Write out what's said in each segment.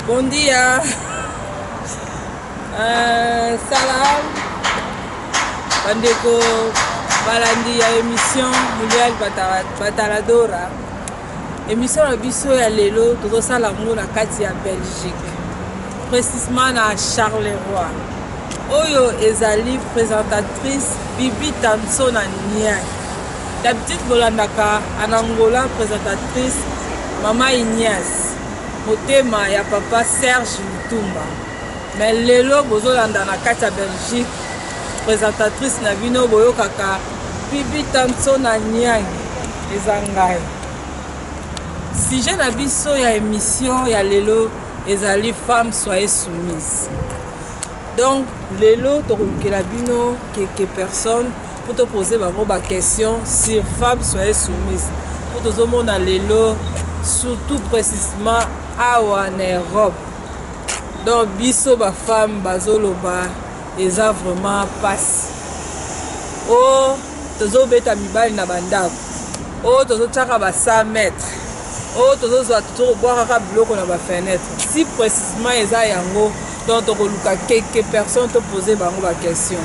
Bom dia. Salam. Bandeko balandi ya émission mondiale bataladora. Émission na biso ya lelo tozosala ngo na kati ya Belgique. Précisément na Charleroi. Oyo ezali présentatrice Bibi Tanso na Niang. D'habitude bolandaka en Angola présentatrice Mama Ignace. Motema ya papa Serge Lutumba. Mais lelo bozolanda na kati ya Belgique présentatrice na bino boyokaka Bibi Tanso na Niang ezangai. Sujet na biso ya émission ya lelo ezali femme soyez soumise. Donc lelo tokokela bino quelques personnes pour te poser ma question sur femme soyez soumise. Pour te zomona lelo surtout précisément awa en Europe. Donc biso ba femme bazoloba eza vraiment passe. Oh tozo beta mibali na bandako. Oh tozo tsaka ba 100 mètres. Oh tozo boire ka biloko na ba fenêtre. Si précisément eza yango donc tokoluka quelques personnes te poser bango ba question.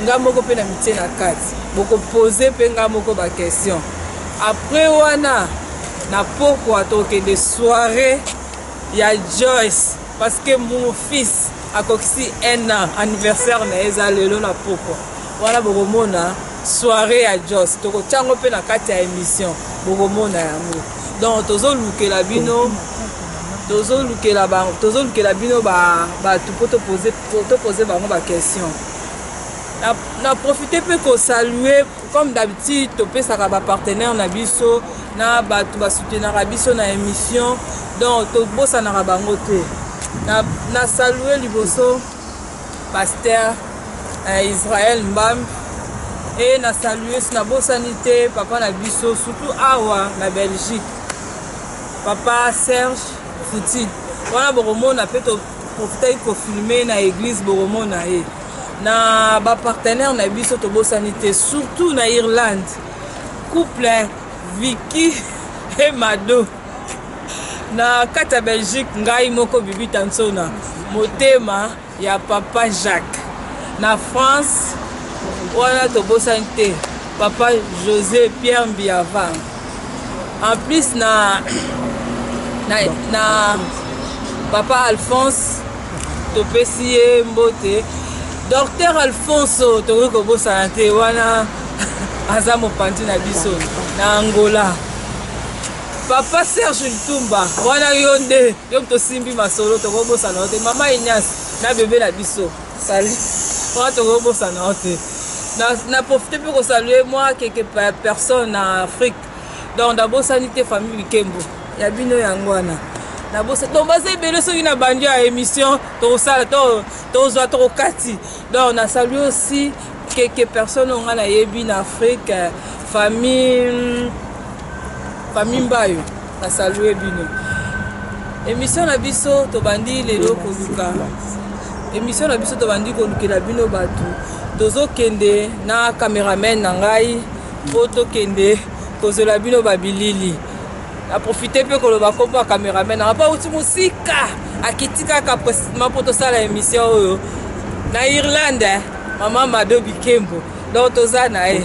Nga moko pe na mitie na kati. Boko poser pe nga moko ba question. Après wana na pourquoi toke de soirée ya Joyce parce que mon fils a coxi un an anniversaire na eza lelo na pourquoi. Voilà boko mona soirée ya Joyce toko tiango pe na kati ya émission boko mona yango. Donc tozo lukela bino bino ba tu peux te poser bango ba question. Na profiter pe ko saluer comme d'habitude to pe saka ba partenaire na biso na ba tu ba soutenir na biso na émission donc to bossa na bango te. Na saluer liboso pasteur Israël Mbam et na saluer na bossanité papa na biso surtout awa na Belgique. Papa Serge Fouti. Voilà boromona pe to profiter ko filmer na église boromona e. Na ba partenaire na biso to bossanité surtout na Irlande. Couple Vicky et Mado. Na kata Belgique ngai moko Bibi Tanso na motema ya papa Jacques. Na France wana to bossanité papa José Pierre Mbiava. En plus na papa Alphonse to pesiye mbote docteur Alfonso to ko bosana te wana aza mopanzi na biso na Angola. Papa Serge Lutumba wana yonde yo to simbi masolo to ko bosana te mama Ignace na bébé na biso sali wana to ko bosana te na profiter pour saluer moi quelques personnes en Afrique donc d'abord sanité famille Kembo ya bino yango wana na bosa donc baza ebele soki na bandi ya émission tosala tozwa tokokati. Donc on a salué aussi quelques personnes on a yebi na Afrique famille Mbayo na salué bino émission na biso to bandi lelo koluka émission na biso to bandi kolukela bino batu tozo kende na cameraman na ngai photo kende kozola bino babilili. A profiter peu que le bako pa cameraman na pas outi musika akitika ka précisément pour to sala émission na Irlande mama Mado Bikembo donc toza na e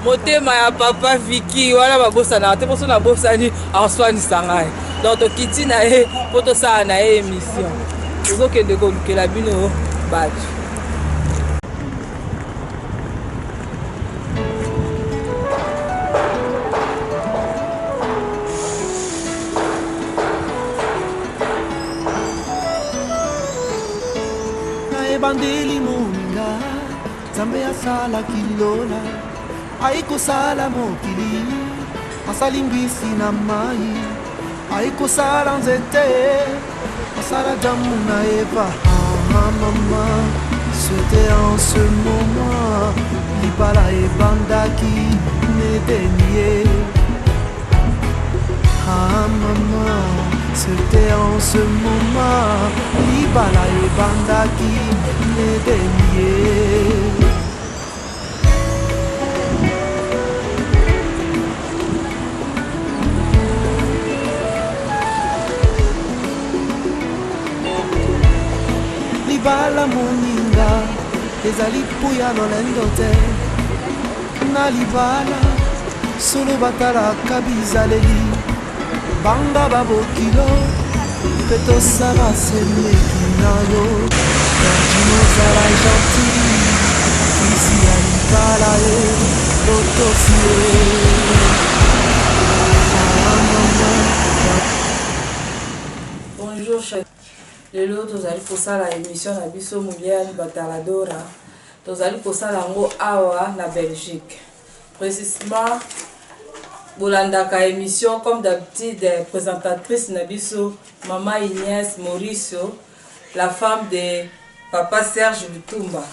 motema ya papa Vicky wala babosa na te poso na bosa ni Antoine Sangai donc to kiti na e pour to sala na émission tozo kende ko lukela bino batu. Bandeli munga Zambe asala kilola Aiko sala mokili Asali ngisi na mai Aiko sala nzete Asala jamu na eva Mama C'était en ce moment Libala e bandaki Nedenie Mama c'était en ce moment Libala et Bandaki Nedenie. libala moninga ezali puya lolendo te na libala solo batalaka bizaleli banga babokilo mpe tosala semeki na yo kardinozala gentil isi ya libala ye totosi Bonjour, chef. Lelo tozali kosala émission na biso Mulial Bataladora. Tozali kosala yango awa na Belgique. Précisément, bolandaka émission comme d'habitude présentatrice na biso Maman Inès Mauricio, la femme de Papa Serge Lutumba.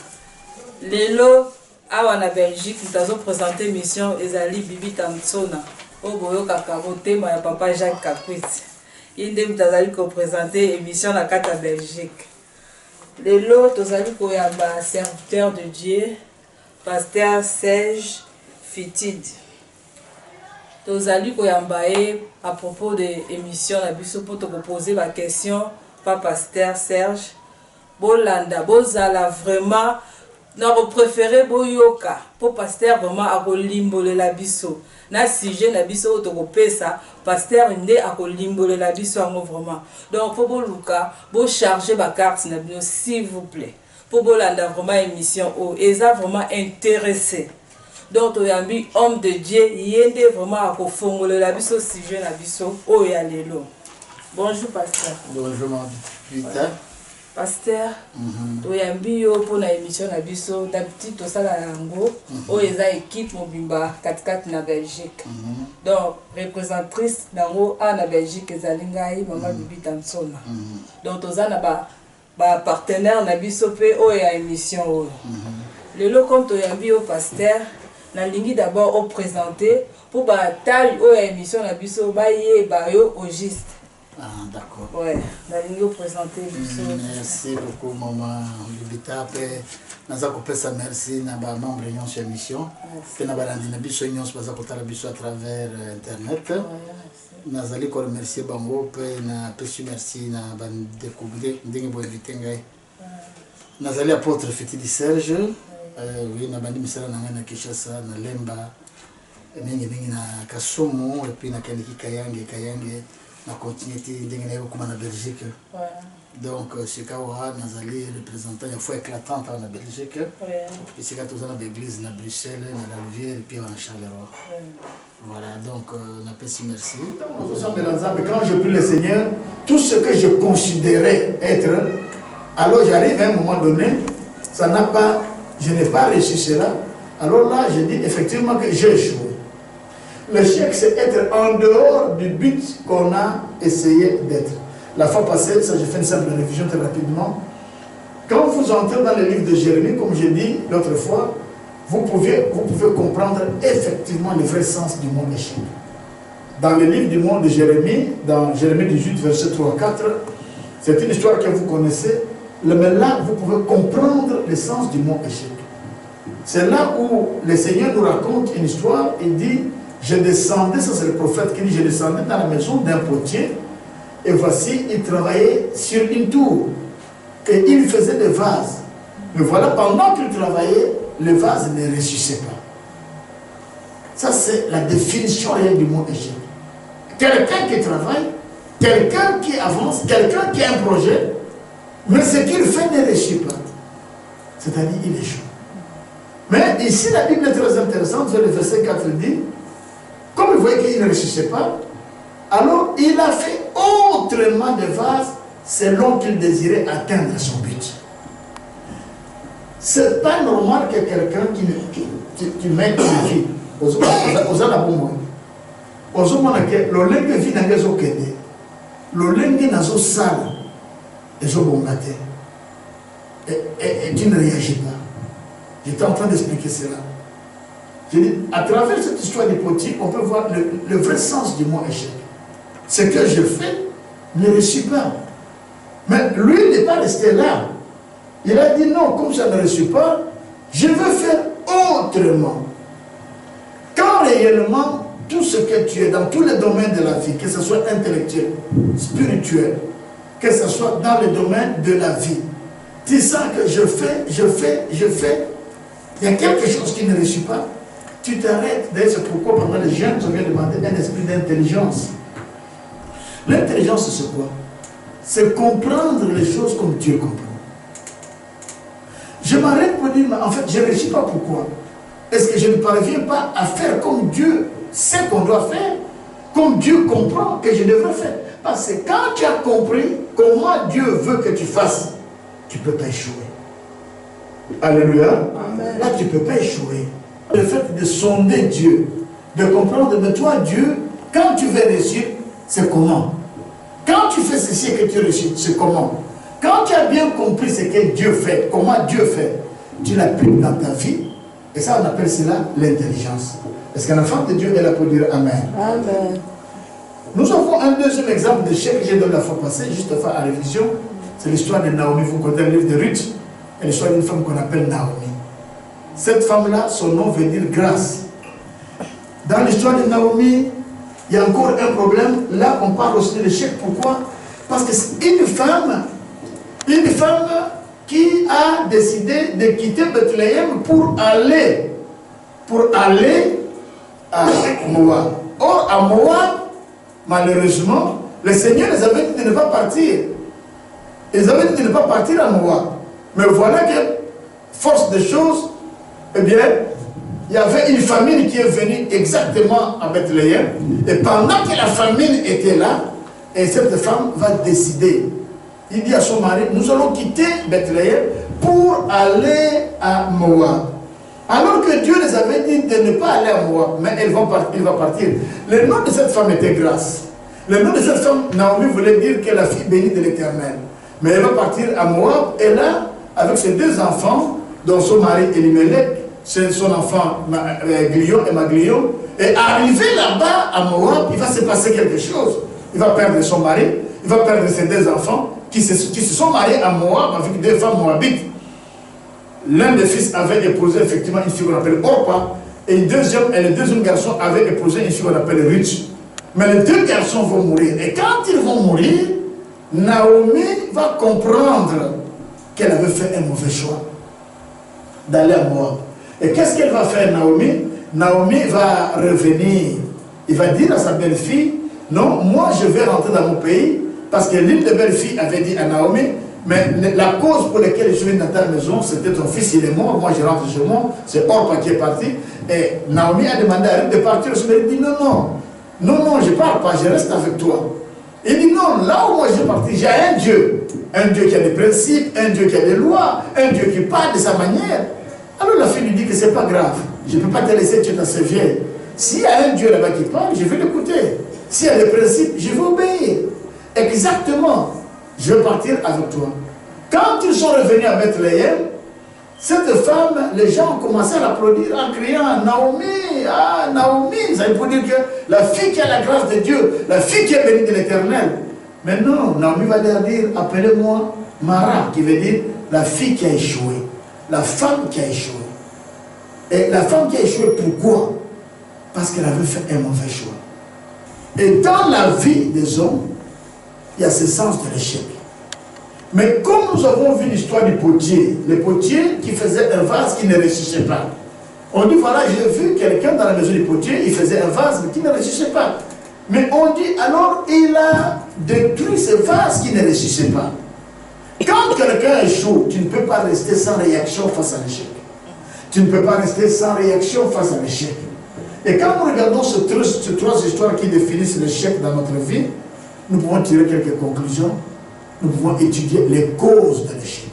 Lelo awa na Belgique, nous avons présenté émission ezali Bibi Tansona. Oboyo kakabo tema ya Papa Jacques Kakwit. Inde mtazali ko présenter émission na kata Belgique. Lelo tozali ko yamba serviteur de Dieu, pasteur Serge Fitid. Tozali ko yamba à propos de émission na biso pour te poser la question pa pasteur Serge. Bolanda bozala vraiment notre préféré boyoka pour pasteur vraiment a kolimbole la biso. Na sujet na biso to kopesa pasteur ndé a kolimbole la biso en vraiment. Donc pour boluka bo charger ba carte na biso s'il vous plaît. Pour bolanda vraiment émission o eza vraiment intéressé. Donc to yambi homme de Dieu yende vraiment a kofongole la biso sujet na biso o ya lelo. Bonjour pasteur. Bonjour mon Peter. Pasteur, toyambi yo pour la émission na biso d'habitude to sala yango o eza équipe mobimba 4-4 na Belgique. Donc représentatrice nango a na Belgique ezali ngai Maman Bibi Tansona. Donc tozana ba partenaire na biso pe o ya émission o. Lelo comme toyambi yo pasteur na lingi d'abord au présenter pour ba taille o ya émission na biso ba ye ba yo au juste. Ah, d'accord. Ouais, la ligne présenter. Merci beaucoup, Maman Bibita. Nous avons fait ça, merci à nos membres de notre émission. Nous avons fait à travers Internet. Nous allons remercier Bango, merci à découvrir. Nous allons apôtre Fitidi Serge. Oui, nous avons dit que nous avons Kishasa, Lemba, Kasumu, et puis nous avons Kayange. La continuité de Belgique. Donc, c'est quand on a représentant une fois éclatante en Belgique. Puis c'est quand on a l'église à Bruxelles, à la Rivière et puis en Charleroi. Voilà, donc on a fait merci. Quand je prie le Seigneur, tout ce que je considérais être, alors j'arrive à un moment donné, ça n'a pas, je n'ai pas réussi cela. Alors là, je dis effectivement que j'ai échoué. L'échec, c'est être en dehors du but qu'on a essayé d'être. La fois passée, ça j'ai fait une simple révision très rapidement. Quand vous entrez dans le livre de Jérémie, comme j'ai dit l'autre fois, vous pouvez comprendre effectivement le vrai sens du mot échec. Dans le livre du monde de Jérémie, dans Jérémie 18, verset 3-4, c'est une histoire que vous connaissez, mais là, vous pouvez comprendre le sens du mot échec. C'est là où le Seigneur nous raconte une histoire, il dit, je descendais, ça c'est le prophète qui dit, je descendais dans la maison d'un potier, et voici, il travaillait sur une tour, et il faisait des vases. Mais voilà, pendant qu'il travaillait, le vase ne réussissait pas. Ça c'est la définition réelle du mot échec. Quelqu'un qui travaille, quelqu'un qui avance, quelqu'un qui a un projet, mais ce qu'il fait ne réussit pas. C'est-à-dire, il échoue. Mais ici, la Bible est très intéressante, le verset 4 dit, comme il voyait qu'il ne réussissait pas, alors il a fait autrement des vases selon qu'il désirait atteindre son but. C'est pas normal que quelqu'un qui met une vie aux alamomoi, aux hommes que l'olenge vit dans les okende, l'olenge nazo sala, les obongate, et tu ne réagis pas. J'étais en train d'expliquer cela. Je dis, à travers cette histoire du potier, on peut voir le vrai sens du mot échec. Ce que je fais ne réussit pas. Mais lui, il n'est pas resté là. Il a dit non, comme ça ne réussit pas, je veux faire autrement. Quand réellement, tout ce que tu es dans tous les domaines de la vie, que ce soit intellectuel, spirituel, que ce soit dans le domaine de la vie, tu sens que je fais, il y a quelque chose qui ne réussit pas, tu t'arrêtes. D'ailleurs, c'est pourquoi pendant les jeunes, on vient demander un esprit d'intelligence. L'intelligence, c'est quoi? C'est comprendre les choses comme Dieu comprend. Je m'arrête pour dire, mais en fait, je ne réussis pas. Pourquoi? Est-ce que je ne parviens pas à faire comme Dieu sait qu'on doit faire, comme Dieu comprend que je devrais faire? Parce que quand tu as compris comment Dieu veut que tu fasses, tu ne peux pas échouer. Alléluia. Amen. Là, tu ne peux pas échouer. Le fait de sonder Dieu, de comprendre de toi, Dieu, quand tu veux réussir, c'est comment? Quand tu fais ceci et que tu réussis, c'est comment? Quand tu as bien compris ce que Dieu fait, comment Dieu fait, tu l'appliques dans ta vie, et ça, on appelle cela l'intelligence. Est-ce qu'un enfant de Dieu est là pour dire Amen? Amen. Nous avons un deuxième exemple d'échec que j'ai donné la fois passée, juste à faire à révision. C'est l'histoire de Naomi. Vous connaissez le livre de Ruth, et l'histoire d'une femme qu'on appelle Naomi. Cette femme-là, son nom veut dire grâce. Dans l'histoire de Naomi, il y a encore un problème. Là, on parle aussi de l'échec. Pourquoi? Parce que c'est une femme qui a décidé de quitter Bethléem pour aller à Moab. Or, à Moab, malheureusement, le Seigneur les avait dit de ne pas partir. Ils avaient dit de ne pas partir à Moab. Mais voilà que, force des choses, eh bien, il y avait une famine qui est venue exactement à Bethléem. Et pendant que la famine était là, et cette femme va décider. Il dit à son mari, nous allons quitter Bethléem pour aller à Moab. Alors que Dieu les avait dit de ne pas aller à Moab, mais il va partir. Le nom de cette femme était grâce. Le nom de cette femme, Naomi, voulait dire que la fille bénie de l'Éternel. Mais elle va partir à Moab, et là, avec ses deux enfants, dont son mari Elimelech, son enfant Glion et Maglion, et arrivé là-bas à Moab, il va se passer quelque chose. Il va perdre son mari, il va perdre ses deux enfants, qui se sont mariés à Moab avec deux femmes moabites. L'un des fils avait épousé effectivement une fille qu'on appelle Orpa, et le deuxième garçon avait épousé une fille qu'on appelle Ruth. Mais les deux garçons vont mourir. Et quand ils vont mourir, Naomi va comprendre qu'elle avait fait un mauvais choix d'aller à Moab. Et qu'est-ce qu'elle va faire, Naomi? Naomi va revenir. Il va dire à sa belle-fille, non, moi je vais rentrer dans mon pays, parce que l'une des belles-filles avait dit à Naomi, mais la cause pour laquelle je viens dans ta maison, c'était ton fils, il est mort, moi je rentre chez moi, c'est Orpa qui est parti. Et Naomi a demandé à Ruth de partir, elle dit non, je ne pars pas, je reste avec toi. Il dit non, là où moi je suis parti, j'ai un Dieu qui a des principes, un Dieu qui a des lois, un Dieu qui parle de sa manière. Alors la fille lui dit que c'est pas grave, je ne peux pas te laisser, tu es assez vieille. S'il y a un Dieu là-bas qui parle, je vais l'écouter. S'il y a des principes, je vais obéir. Exactement, je vais partir avec toi. Quand ils sont revenus à Bethléem, cette femme, les gens ont commencé à l'applaudir en criant Naomi, ah Naomi, ça veut dire que la fille qui a la grâce de Dieu, la fille qui est bénie de l'Éternel. Mais non, Naomi va leur dire, appelez-moi Mara, qui veut dire la fille qui a échoué, la femme qui a échoué. Et la femme qui a échoué, pourquoi? Parce qu'elle avait fait un mauvais choix. Et dans la vie des hommes, il y a ce sens de l'échec. Mais comme nous avons vu l'histoire du potier, le potier qui faisait un vase qui ne réussissait pas. On dit, voilà, j'ai vu quelqu'un dans la maison du potier, il faisait un vase qui ne réussissait pas. Mais on dit, alors, il a détruit ce vase qui ne réussissait pas. Quand quelqu'un échoue, tu ne peux pas rester sans réaction face à l'échec. Tu ne peux pas rester sans réaction face à l'échec. Et quand nous regardons ces trois histoires qui définissent l'échec dans notre vie, nous pouvons tirer quelques conclusions. Nous pouvons étudier les causes de l'échec.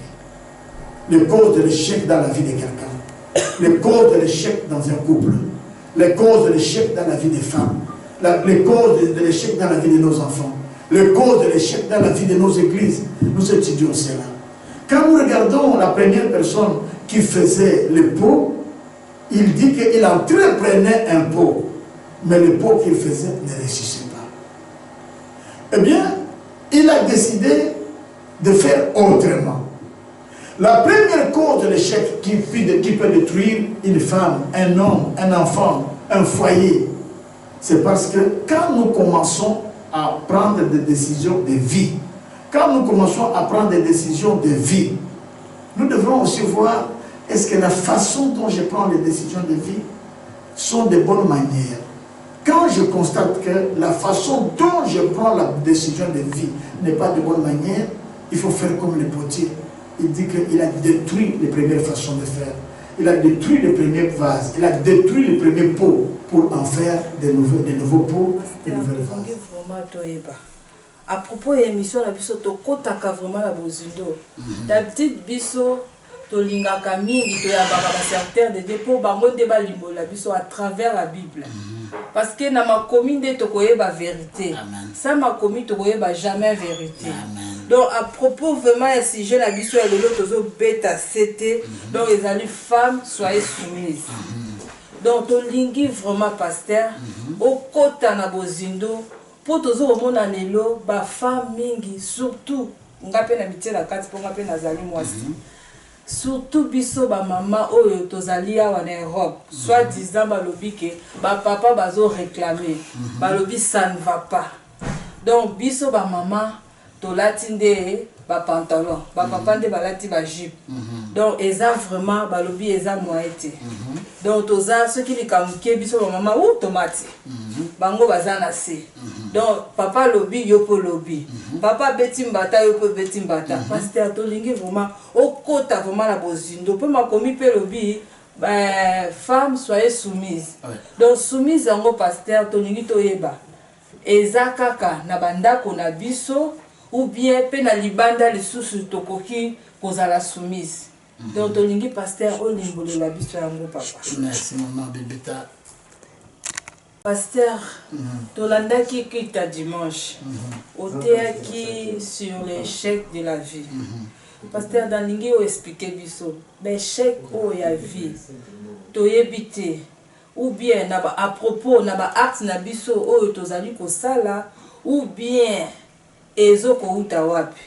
Les causes de l'échec dans la vie de quelqu'un. Les causes de l'échec dans un couple. Les causes de l'échec dans la vie des femmes. Les causes de l'échec dans la vie de nos enfants. Les causes de l'échec dans la vie de nos églises. Nous étudions cela. Quand nous regardons la première personne qui faisait le pot, il dit qu'il entreprenait un pot. Mais le pot qu'il faisait ne réussissait pas. Eh bien, il a décidé de faire autrement. La première cause de l'échec qui peut détruire une femme, un homme, un enfant, un foyer, c'est parce que quand nous commençons à prendre des décisions de vie, quand nous commençons à prendre des décisions de vie, nous devons aussi voir est-ce que la façon dont je prends les décisions de vie sont de bonnes manières. Quand je constate que la façon dont je prends la décision de vie n'est pas de bonne manière, il faut faire comme le potier. Il dit qu'il a détruit les premières façons de faire. Il a détruit les premiers vases. Il a détruit les premiers pots pour en faire de nouveaux pots, de nouvelles vases. À propos de l'émission, biso to kotaka vraiment la bozindo. D'habitude biso to lingaka mingi to ya baba serviteur de dépôt bango de balimbola biso à travers la Bible. Parce que dans ma commune de tokoyeba vérité. Ça ma commune tokoyeba jamais vérité. Donc à propos vraiment si je na biso ya lelo tozo beta c'était donc les amis femmes soyez soumises. Donc to lingi vraiment pasteur au kota na bozindo. Pour tous les gens lelo ba femme mingi surtout ngape na mitie la kati pour ngape nazali mwasi surtout biso ba mama oyo tozali awa na Europe soit disant ba lobi ke ba papa bazo réclamer ba lobi ça ne va pas donc biso ba mama to latinde ba pantalon ba papa nde balati ba jupe donc eza vraiment ba lobi eza moite donc toza ceux qui likamuke biso ba mama ou tomate bango bazana se donc papa lobi yopo lobi papa beti mbata yopo beti mbata pasteur to lingi vraiment au kota vraiment la bozindo pe makomi pe lobi femme soyez soumise donc soumise yango pasteur to lingi to yeba eza kaka na bandako na biso ou bien pe na libanda lisusu tokoki kozala soumise donc to lingi pasteur o limbolo la biso yango papa. Merci maman Bibita. Pasteur, Tolandaki Kita dimanche, qui sur l'échec de la vie. Pasteur, dans l'ingé, on explique l'échec de la vie, toyebite, ou bien à propos, naba acte na biso o tozali ko sala, ou bien ezo ko utawapi.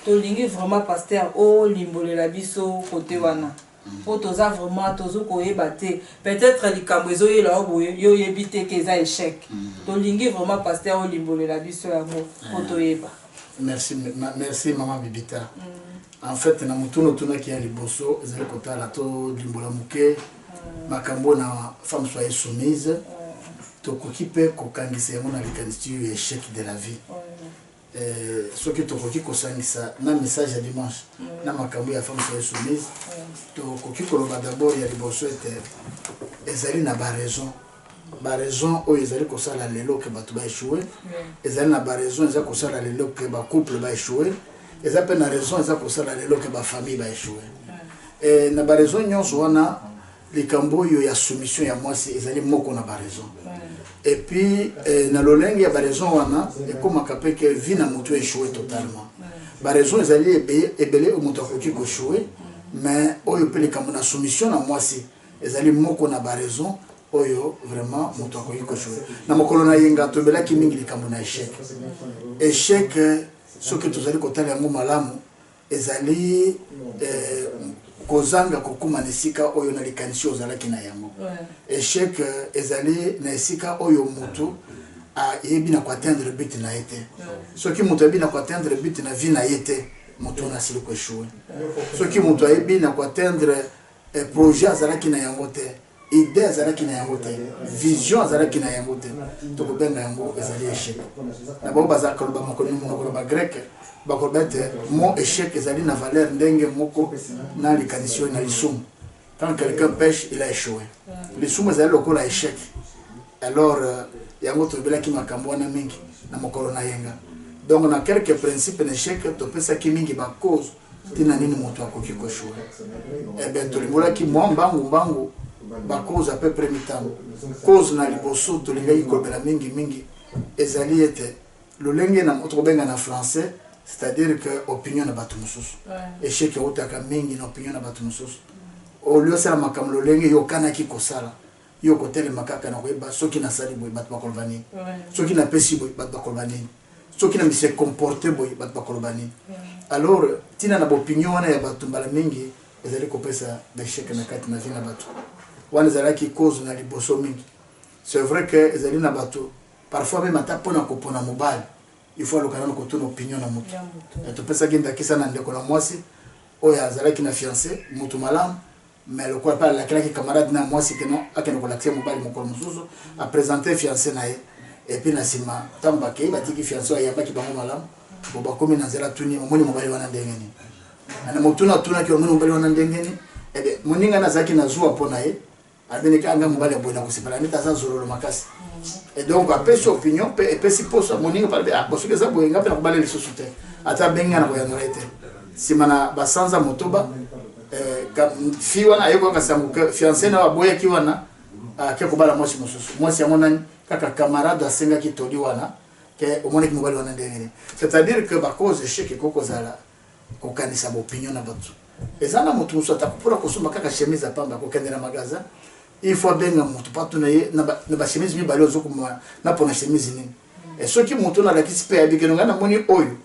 Tolingi vraiment pasteur o limbole la biso côté wana. Pour toza vraiment tozo ko yebate peut-être likambo ezo yela oboye yo yebite ke za échec to lingi vraiment pasteur o limbolo la biso yango ko to yeba. Merci maman Bibita. En fait na mutuno tuna ki ya liboso ezali kotala to limbola muke makambo na femme soyez soumise to kokipe ko kangisa yango na likanisi échec de la vie. Ce qui est kosangisa na message ya dimanche na makambo ya femme soyez soumise to koki koloba d'abord ya liboso ete ezali na ba raison oyo ezali kosala lelo ke bato ba échouer ezali na ba raison ezali kosala lelo ke ba couple ba échouer ezali pe na raison ezali kosala lelo ke ba famille ba échouer na ba raison nyonso wana likambo oyo ya soumission ya mwasi ezali moko na ba raison. Et puis, na lolenge ya raison wana ekomaka pe ke vie na mutu échoué totalement. Ba raison ezali ebele o mutu akoki ko échouer, mais oyo pe likambo na soumission na mwasi ezali moko na ba raison oyo vraiment mutu akoki ko échouer. Na mokolo na yenga to bela ki mingi likambo na échec. Échec ce que tozali kotala yango malamu ezali kozanga kokuma nesika oyo na likanisi ozalaki na yango. Échec ezali na esika oyo mutu a yebi na ko atteindre but na été. Ce qui mutu yebi na ko atteindre but na vie na été, mutu na sili ko échouer. Ce qui mutu yebi na ko atteindre projet azalaki na yango te, idée azalaki na yango te, vision azalaki na yango te, to ko benga yango ezali échec. Na bo bazaka lo ba makoni mo ba grec bakobete mon échec ezali na valeur ndenge moko na likanisi na lisumu. Quand quelqu'un pêche, il a échoué. Lisumu ezali lokola échec. Alors yango tobela ki makambo na mingi na mokolo na yenga. Donc na quelques principes d'échec to pesa ki mingi ba cause tina nini moto akoki ko échouer. Eh ben to limbola ki mbangu ba cause à peu près mitango. Cause na liboso to linga ikobela mingi ezali ete lolenge na moto benga na français. C'est-à-dire que opinion na batu mususu. Échec ya utaka mingi na opinion na batu mususu. Au lieu sala makamlo lenge yo kana ki kosala. Yo kotele makaka na koyeba soki na sali boy batu bakolbani. Soki na pesi boy batu bakolbani. Soki na mise comporter boy batu bakolbani. Alors tina na opinion na ya batu mbala mingi ezali kopesa d'échec na kati na vie na batu. Wana zala ki cause na liboso mingi. C'est vrai que ezali na batu parfois même atapona kopona mobile. Il faut le canal côté opinion na mutu. Et tu peux ça genda kisa na ndeko na mwasi oyo azalaki na fiancé motu malamu mais lokola mpe alakelaki camarade na mwasi ke non akende kolakisa mobali mokolo mosusu apresente fiancé na ye epuis na nsima ntango bakei batiki fiancé oyo ayambaki bango malamu bo bakomi na nzela tuni omoni mobali wana ndenge nini ana motuna atunaki omoni mobali wana ndenge nini ebe moninga nazalaki na zuwa mpo na ye abeneki anga mobali aboyi na kosepela neti aza zololo makasi et donc apesi opinion mpe epesi poso moninga pale bosoki eza boye nga mpe na kobala lisusu te ata abengi nga na koyangola ye te nsima na basanza motoba fi wana ayekoka sango fiancé na aboyaki wana ake kobala mwasi mosusu mwasi yango nani kaka camarade asengaki toli wana ke omonaki mobali wana ndenge c'est-à-dire que bacause échec ekokozala kokanisa baopinion na bato eza na motu mosusu atako mpona kosomba kaka chemise apamba kokende na magasin il faut abenga motu pato na ye na bachemise mibale ozokoma na mpona chemise nini e soki motu na alakisi mpe abikeno ngai namoni oyo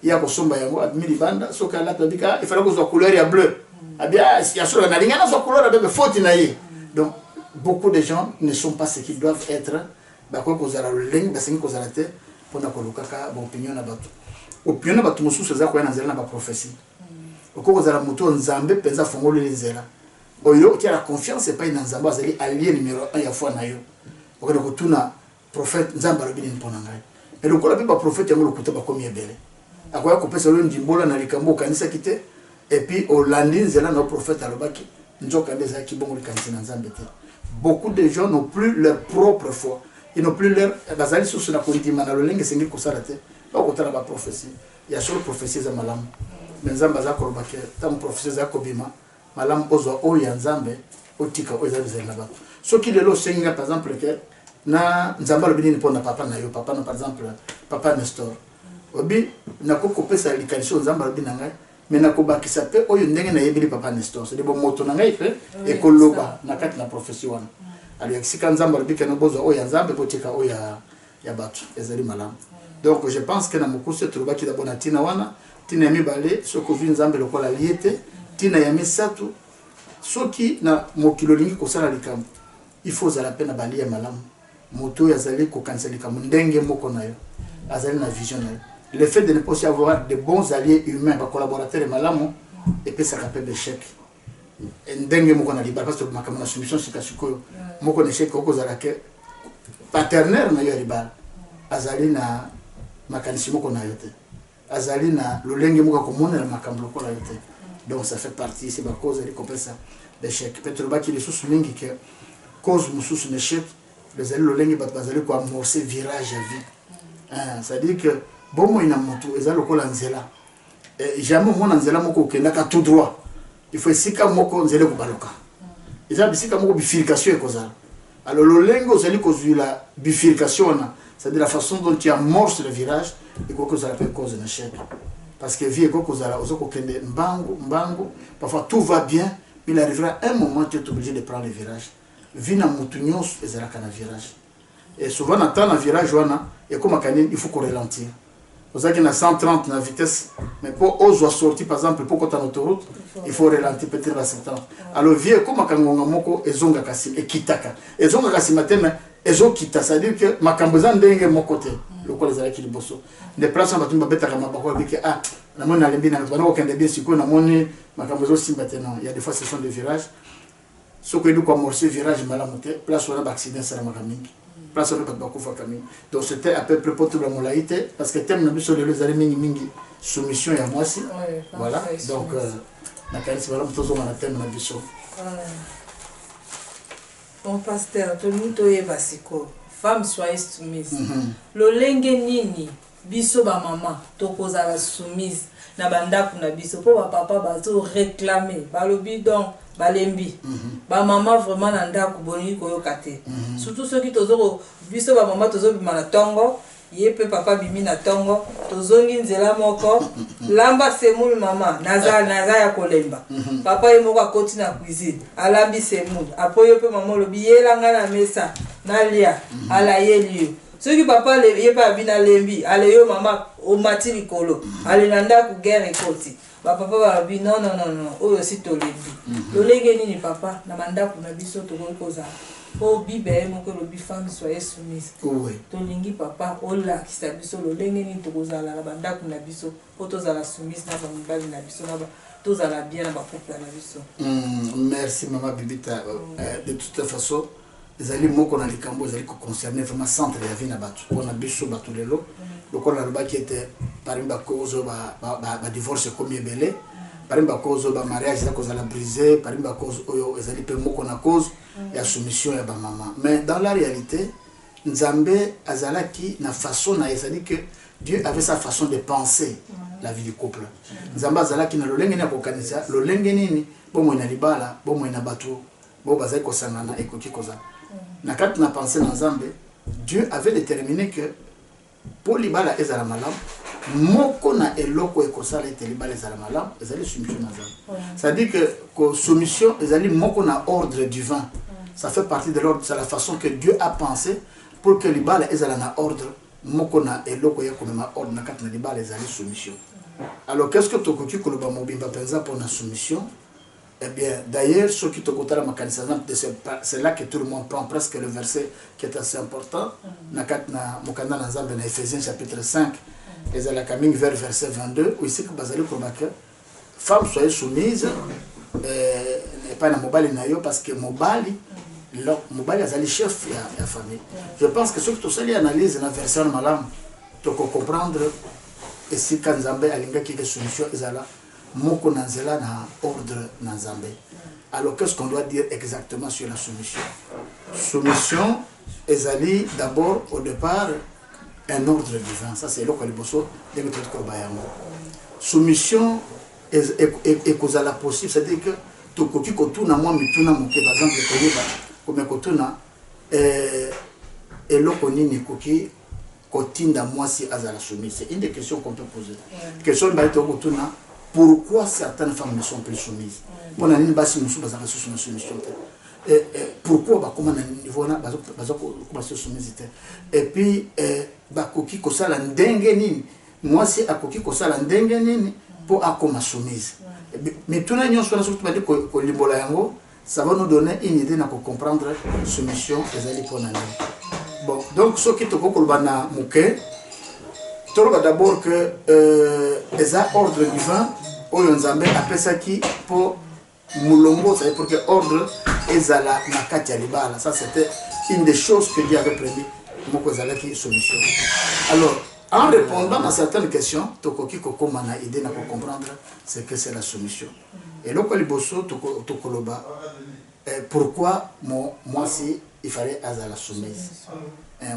ya kosomba yango abimi libanda soki alati abika ifala kozwa couleur ya bleu abia ya solo na linga nazwa couleur abebe faute na ye donc beaucoup de gens ne sont pas ce qu'ils doivent être bakoki kozala lolenge basengi kozala te mpona kolukaka baopinion na bato opinion na bato mosusu eza koya na nzela na baprophétie okoki kozala motu oyo nzambe mpenza afongoleli nzela oyo otiala confiance epai na nzambe azali allié numéro 1 ya foi na yo okende kotuna prophète nzambe alobi nini mpona ngai me lokola mpe baprophète yango lokuta bakomi ebele akoya kopesa yo ndimbola na likambo okanisaki te epuis olandi nzela na prophète alobaki nzoka nde ezalaki bongo likanisi na nzambe te beaucoup de gens n'ont plus leur propre foi ils n'ont plus leur bazali susu na kondima na lolenge esengi kosala te bakotala baprophétie ya solo prophétie eza malamu me nzambe aza koloba ke ntango prophétie eza kobima malamu ozwa oyo ya nzambe otika oyo eza bizali na bato soki lelo osengi nga par exemple ke na nzambe alobi nini mpona papa na yo papa na par exemple papa Nestor obi nakoki kopesa likanisi oyo nzambe alobi na ngai me nakobakisa mpe oyo ndenge nayebeli papa Nestor cedi bo moto na ngai mpe ekoloba na kati na prophétie wana aliyakisika nzambe alobi keno bozwa oyo ya nzambe botika oyo ya bato ezali malamu donc je pense que na mokusu tolobaki dabo na ntina wana ntina ya mibale soki ovi nzambe lokola lie te ntina ya misato soki na mokili olingi kosala likambo il faut ozala mpe na balie ya malamu moto oyo azali kokanisa likambo ndenge moko na yo azali na vision na yo le fait de ne pas aussi avoir de bons alliés humains bacollaborateurs malamu epesaka mpe bechec ndenge moko na libala parce que makambo na soumission sika sikoyo moko na échec okozala ke partenaire na yo ya libala azali na makanisi moko na yo te azali na lolenge moko akomonela makambo lokola yo te donc ça fait partie c'est bacause eli kopesa l'échec peut tolobaki lisusu mingi ke cause mosusu na échec ezali lolenge bato bazali koamorce virage ya vie c'est-à-dire que bomoi na motu eza lokola nzela jamais omona nzela moko okendaka tout droit il faut esika moko nzela ekobaluka eza bisika moko bifurcation ekozala alors lolenge ozali kozwila bifurcation wana c'est-à-dire la façon dont tu amorces le virage ekoki kozala mpe cause na échec parce que vie ekoki kozala oza kokende mbangu parfois tout va bien mais il arrivera un moment tu es obligé de prendre le virage vie na motu nyonso ezalaka na virage et souvent na temps na virage wana ekomaka nini il faut koralentir ozalaki na 130 na vitesse mais pour ozwa sorti par exemple pour kota na autoroute il faut ralentir peut-être à 70 alors vie ekomaka ngonga moko ezongaka nsima ekitaka ezongaka nsima te mais ezokita c'est-à-dire que makambo eza ndenge moko te lokola ezalaki liboso nde place wana bato babetaka mabako babike namoni nalembi na bana kokende bien sikoyo namoni makambo ezosimba te non il y a des fois ce sont des virages soki oyebi koamorce virage malamu te place wana baaccident esalamaka mingi place wana bato bakufaka mingi donc c'était à peu près po tobla molai te parce que thème na biso lelo ezali mingi soumission ya mwasi voilà donc nakanisi malamu tozonga na thème na biso bon pasteur tolingi toyeba sikoyo femme soyez soumise lolenge nini biso bamama tokozala soumise na bandako na biso mpo bapapa bazoréclame balobi donc balembi bamama vraiment na ndako bolingi koyoka te surtout soki biso bamama tozobima na ntongo ye mpe papa bimi na ntongo tozongi nzela moko lamba semule mama naza ya kolemba papa ye moko akoti na cuisine alambi semule apo yo mpe mama olobi yelanga na mesa nalia ala yeli yo soki papa ye mpe abi na lembi ale yo mama omati likolo ale na ndako guerre ekoti bapapa balobi non oyo si tolembi lolenge nini papa na mandako na biso tokoki kozala po bible moko elobi femme soyez soumise tolingi papa olakisa biso lolenge nini tokozala na bandako na biso po tozala soumise na bamibali na biso na tous à la bien dans ma couple. Merci maman Bibita. De toute façon, les alliés moko na likambo les alliés concernés vraiment centre de la vie na batu. On a biso batu lelo. Donc on a le qui était par exemple cause ba divorce comme belé. Par exemple cause ba mariage ça cause la briser. Par exemple cause oyo les alliés pe moko na cause ya soumission ya ba maman. Mais dans la réalité, Nzambe azalaki na façon na ezali que Dieu avait sa façon de penser la vie du couple. Nzambe azalaki na lolenge na kokanisa lolenge nini bomo na libala bomo na batu bo bazai kosangana ekoki koza. Na kati na penser na Nzambe, Dieu avait déterminé que pour libala ezala malam moko na eloko ekosala ete libala ezala malam ezali soumission na Nzambe. Ça dit que soumission ezali moko na ordre divin. Ça fait partie de l'ordre, c'est la façon que Dieu a pensé pour que libala ezala na ordre moko na eloko ya komema ordre na kati na libala ezali soumission. Alors qu'est-ce que tokoki koloba mobimba penza pour la soumission? Eh bien, d'ailleurs, ceux qui te côté la c'est là que tout le monde prend presque le verset qui est assez important. Na mokanda na Nzambe na Ephésiens chapitre 5, et la coming vers verset 22, où ici que bazali que femme soyez soumise, et pas na mobali na yo parce que mobali azali chef ya famille. Je pense que ceux qui tout analyse la version malam, tu peux comprendre et si quand Nzambe alinga qui est soumission ezala moko na nzela na ordre na Nzambe. Alors qu'est-ce qu'on doit dire exactement sur la soumission? Soumission ezali d'abord au départ un ordre divin. Ça c'est l'oko liboso de notre kobayango. Soumission est kozala possible, c'est-à-dire que to koki kotuna moi mituna moke par exemple koyeba comme kotuna eloko nini koki kotinda moi si azala soumise. C'est une des questions qu'on peut poser. Question ba to kotuna pourquoi certaines femmes ne sont plus soumises? Bon, on a une base de soumission. Pourquoi bah comment niveau na bazo soumise? Et puis bah koki kosala ndenge nini? Moi si akoki kosala ndenge nini pour akoma soumise. Mais tout le monde surtout m'a dit que limbola yango ça va nous donner une idée na comprendre soumission ezali pona nini. Bon, donc ce qui te kokoloba na muke toloba d'abord que les ordre divin oyo Nzambe apesaki pour mulongo, c'est pour que ordre ezala na kati ya libala. Ça c'était une des choses que Dieu avait prévu moko ezala ki solution. Alors en répondant à certaines questions, tokoki kokoma na idée na comprendre c'est que c'est la solution. Et loko liboso tokoloba pourquoi moi si il fallait azala soumise.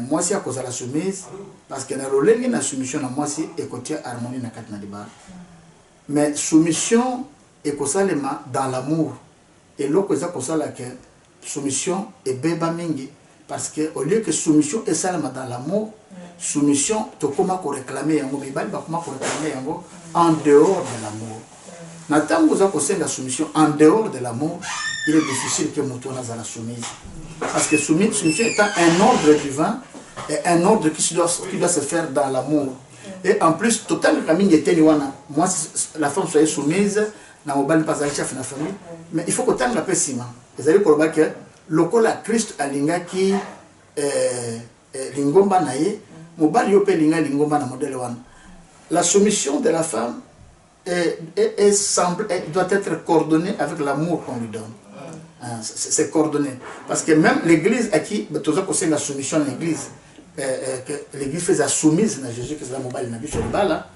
Moi si à cause de la soumise parce que na lolenge na soumission na moi si ekotia harmonie na kati na libala. Mais soumission est kosalema dans l'amour. Et l'autre est kosala que soumission est beba mingi parce que au lieu que soumission est salema dans l'amour, soumission to comment ko réclamer yango mibali ba comment ko réclamer yango en dehors de l'amour. Na tango za kosenga soumission en dehors de l'amour, il est difficile que mutu na zala soumise. Parce que soumission est un ordre divin et un ordre qui doit se faire dans l'amour. Et en plus, total famille était wana. Moi, la femme soit soumise, na mobile pas à chef na famille, mais il faut que tant la pessima. Vous allez comprendre que lokola Christ alinga qui lingomba naye, mobile yope linga lingomba na modèle wana. La soumission de la femme doit être coordonnée avec l'amour qu'on lui donne. C'est coordonné. Parce que même l'église à qui tu as la soumission à l'église, que l'église fait la soumise à Jésus, que c'est la mobile n'a sur le bas là,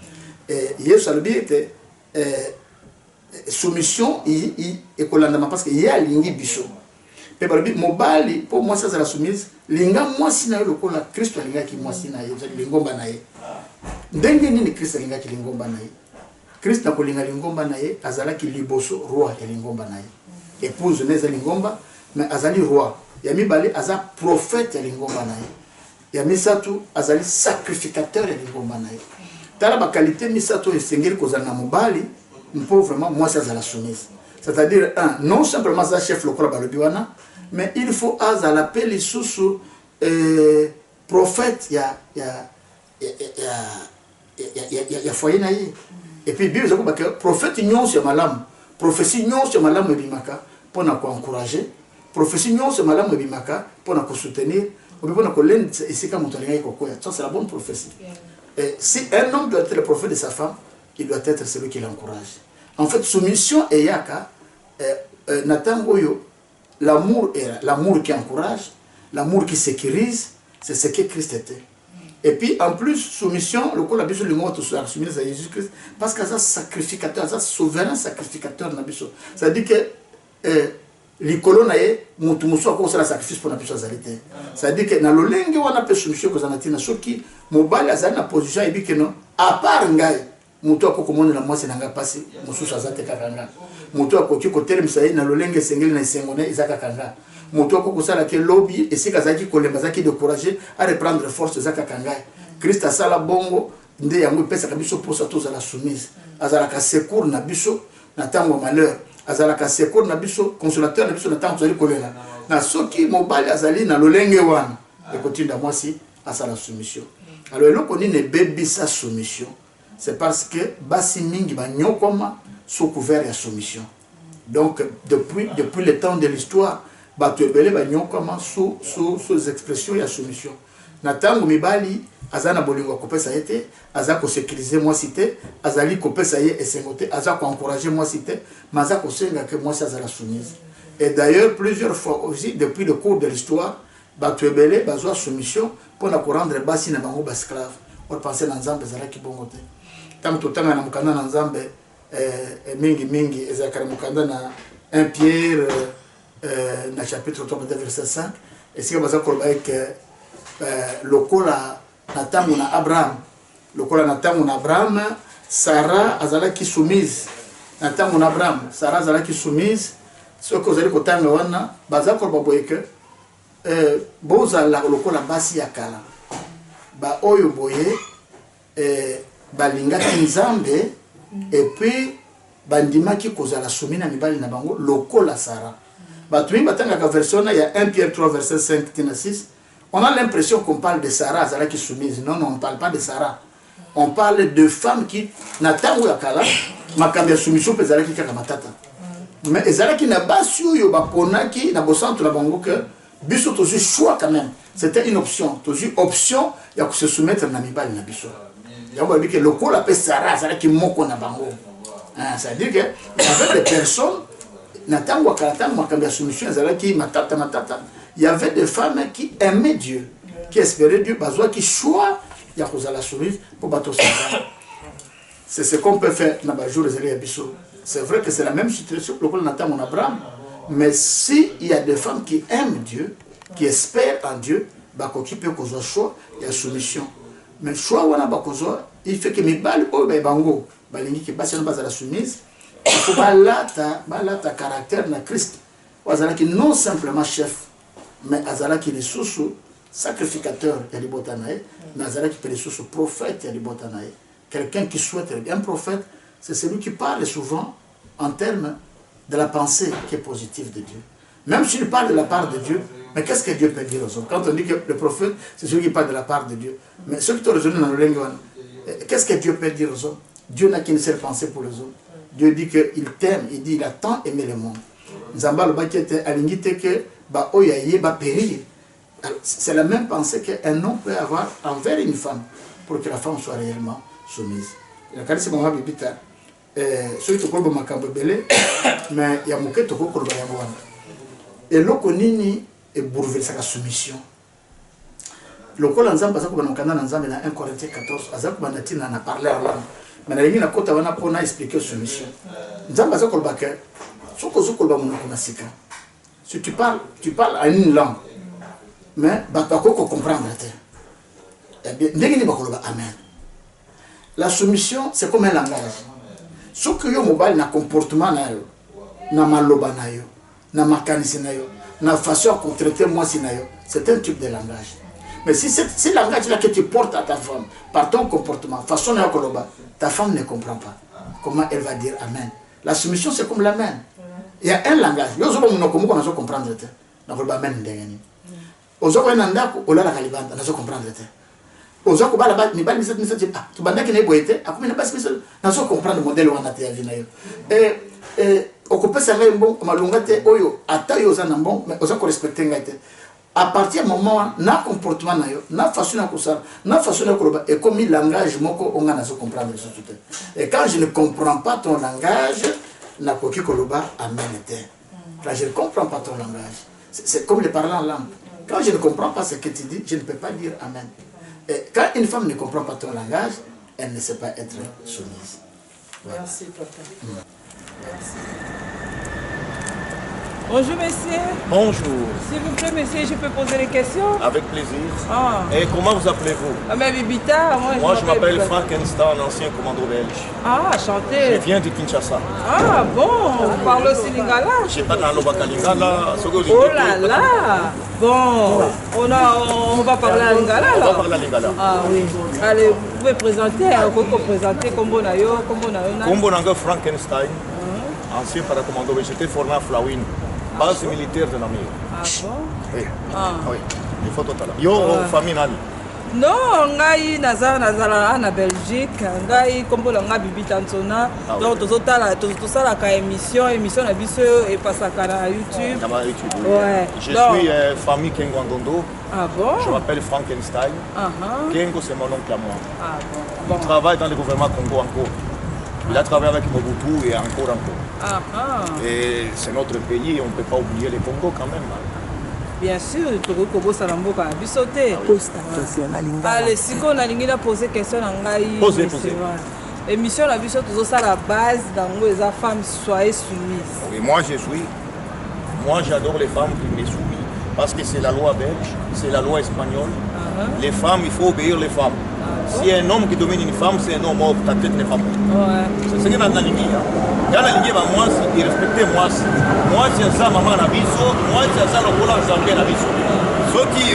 et Jésus a le bien était soumission et colandama parce qu'il y a l'ingi bichot. Mais par le mobile pour moi ça c'est la soumise. L'inga moi si na le cola Christ l'inga qui moi si na lingomba nae. Ndenge ni Christ l'inga qui lingomba nae. Christ na ko linga lingomba nae azala ki liboso roi ya lingomba nae. Épouse neza lingomba mais azali roi. Yami bali aza prophète ya lingomba nae. Yami satu azali sacrificateur ya lingomba nae. Tala ba qualité misato esengeli kozana na mobali mpo vraiment moi ça la soumise. C'est-à-dire non simplement ça chef lokola balobiwana mais il faut azala peli susu prophète ya foyer naye. Et puis Bible zako ba prophète nyonso ya malamu, prophétie nyonso ya malamu ebimaka pona ko encourager, prophétie nyonso ya malamu ebimaka pona ko soutenir, pona ko lend esika moto linga ikokoya. Ça c'est la bonne prophétie. Et si un homme doit être le prophète de sa femme, il doit être celui qui l'encourage. En fait, soumission et yaka, l'amour qui encourage, l'amour qui sécurise, c'est ce que Christ était. Et puis en plus, soumission, le coup la biso le mot soumis à Jésus-Christ, parce que ça sacrificateur, ça souverain sacrificateur na biso. Ça dit que l'icolo nae mutu muso ko sala sacrifice pour na biso azalité. Ça dit que na lolenge wana pe soumission ko zanatina soki mobali azali na position ebi que non, à part ngai mutu akoko mona na mwasi nanga pasi mususu azate kakanga. Mutu akoki ko telemisa na lolenge sengeli na sengone izaka kanga. Moto ko kusala ke lobby et si kazaki kolemba zaki décourager à reprendre force zaka kangai. Christ asala bongo nde yango pesa kabiso pour ça tous à la soumise. Azala ka secours na biso na tango malheur. Azala ka secours na biso consolateur na biso na tango zali kolela. Na soki mobali azali na lolenge wana et continue da mwasi asala soumission. Alors eloko ni ne bebi sa soumission. C'est parce que basi mingi ba nyokoma sous couvert ya soumission. Donc depuis le temps de l'histoire batu ebele banyon kama sous expressions ya soumission. Na tango mibali azana bolingo kopesa yete, aza ko sécuriser moi cité, azali kopesa ye esengote, aza ko encourager moi cité, maza ko senga que moi ça la soumise. Et d'ailleurs plusieurs fois aussi depuis le cours de l'histoire, batu ebele bazwa soumission pour na ko rendre basi na bango ba esclave. On pensait na nzambe zala ki bongote. Tam totanga na mukanda na nzambe mingi ezakara mukanda na 1 Pierre dans le chapitre 3, verset 5, et si vous avez que lokola natamu na Abraham, Sarah azala qui soumise, natamu na Abraham, Sarah azala qui soumise, ce que vous allez kotanga wana, baza korba boye que boza la lokola basi yakala, ba oyo boye, balinga kinzambe, et puis bandima ki kozala soumina mibali na bango lokola Sarah. Il y a 1 Pierre 3, verset 5, 6. On a l'impression qu'on parle de Sarah, Sarah qui est soumise. Non, on ne parle pas de Sarah. On parle de femmes qui n'attendent pas la soumission pour Sarah qui est matata. Mais Sarah qui n'a pas su, il y a qui n'a pas senti que Bissot aussi choix quand même. C'était une option. Toujours option, il y a que se soumettre à Namibal na Bissot. Il y a que le coup l'appelle Sarah, Sarah qui moque na bango. C'est-à-dire qu'il y avait des personnes. Il y avait des femmes qui aimaient Dieu, qui espéraient Dieu, qui choisissent la soumise pour battre son âme. C'est ce qu'on peut faire dans le jour des Bisso. C'est vrai que c'est la même situation que l'on attend en Abraham, mais s'il y a des femmes qui aiment Dieu, qui espèrent en Dieu, qui peut causer choix et la soumission. Mais le choix, il fait que mes balles, bango, qui passent la soumise. Il faut balata caractère na Christ. Azalaki non simplement chef, mais azalaki les sous sacrificateur yalibotanae, mais azalaki les sous prophète yalibotanae. Quelqu'un qui souhaite un prophète, c'est celui qui parle souvent en termes de la pensée qui est positive de Dieu. Même s'il parle de la part de Dieu, mais qu'est-ce que Dieu peut dire aux hommes? Quand on dit que le prophète, c'est celui qui parle de la part de Dieu. Mais ceux qui t'ont raisonné dans le linguan, qu'est-ce que Dieu peut dire aux hommes? Dieu n'a qu'une seule pensée pour les hommes. Dieu dit qu'il t'aime, il dit il a tant aimé le monde. C'est la même pensée qu'un homme peut avoir envers une femme pour que la femme soit réellement soumise. Et l'okonini est bouleversé la soumission. Le col en Zamba, ça na 1 Corinthiens 14, Azakubanatina n'a parlé en langue. Mais il y a une expliqué sur mission. Si tu parles en une langue, mais tu vas comprendre. Amen. La soumission, c'est comme un langage. Ce que tu as un comportement, na maloba na makanisi na façon de traiter moi, c'est un type de langage. Mais si c'est le langage-là que tu portes à ta femme, par ton comportement, façon de ta femme ne comprend pas. Comment elle va dire Amen? La soumission, c'est comme l'Amen. Il y a un langage. Nous devons comprendre. Nous devons Amen. Nous devons comprendre. à partir du moment où na comportement na façon na kosala na façon na koloba et comme langage moko on a comprendre et quand je ne comprends pas ton langage na koki koloba amen était quand je ne comprends pas ton langage c'est comme les parlants en langue quand je ne comprends pas ce que tu dis je ne peux pas dire amen et quand une femme ne comprend pas ton langage elle ne sait pas être soumise. Merci papa. Merci. Bonjour monsieur. Bonjour. S'il vous plaît monsieur, je peux poser des questions? Avec plaisir. Ah. Et comment vous appelez-vous? Mais Bibita, moi je m'appelle Frankenstein, ancien commando belge. Ah, chanté. Je viens de Kinshasa. Ah bon, on parle aussi lingala? Je sais pas dans le lingala. Oh là là. Bon, on va parler à lingala là. On va parler à lingala. Ah oui. Allez, vous pouvez présenter, vous présenter Kombo Nayo, Kombo Nayo. Kombo Nayo Frankenstein, ancien paracommando belge. J'étais formé à Flawin. Base militaire de l'Amérique. Ah bon? Oui. Ah. Oui. Il faut tout à l'heure. Yo, famille nani? Non, ngai nazala na Belgique, ngai kombo nga Bibita Nsona. Donc tozosala ka émission na biso et pasaka na YouTube. Ouais. Je suis famille Kengo Ndondo. Ah bon? Je m'appelle Frankenstein. Kengo c'est mon oncle à moi. Ah bon. Il travaille dans le gouvernement Congo encore. Il a travaillé avec Mobutu et encore. Et c'est notre pays, on ne peut pas oublier le Congo quand même. Bien sûr, Togo Salamboka, Bissoté. Allez, si on a une posé question, posez. Émission la Bissoté, c'est la base dans les femmes soyez soumises. Oui, moi j'adore les femmes qui me soumettent. Parce que c'est la loi belge, c'est la loi espagnole. Les femmes, il faut obéir les femmes. Si un homme qui domine une femme, c'est un homme mort, ta tête n'est pas morte. C'est ce que dans la ligne. Dans la ligne, moi, il respectait moi. Moi, c'est ça, maman, la biso. Moi, c'est ça, le volant, c'est la biso. Ceux qui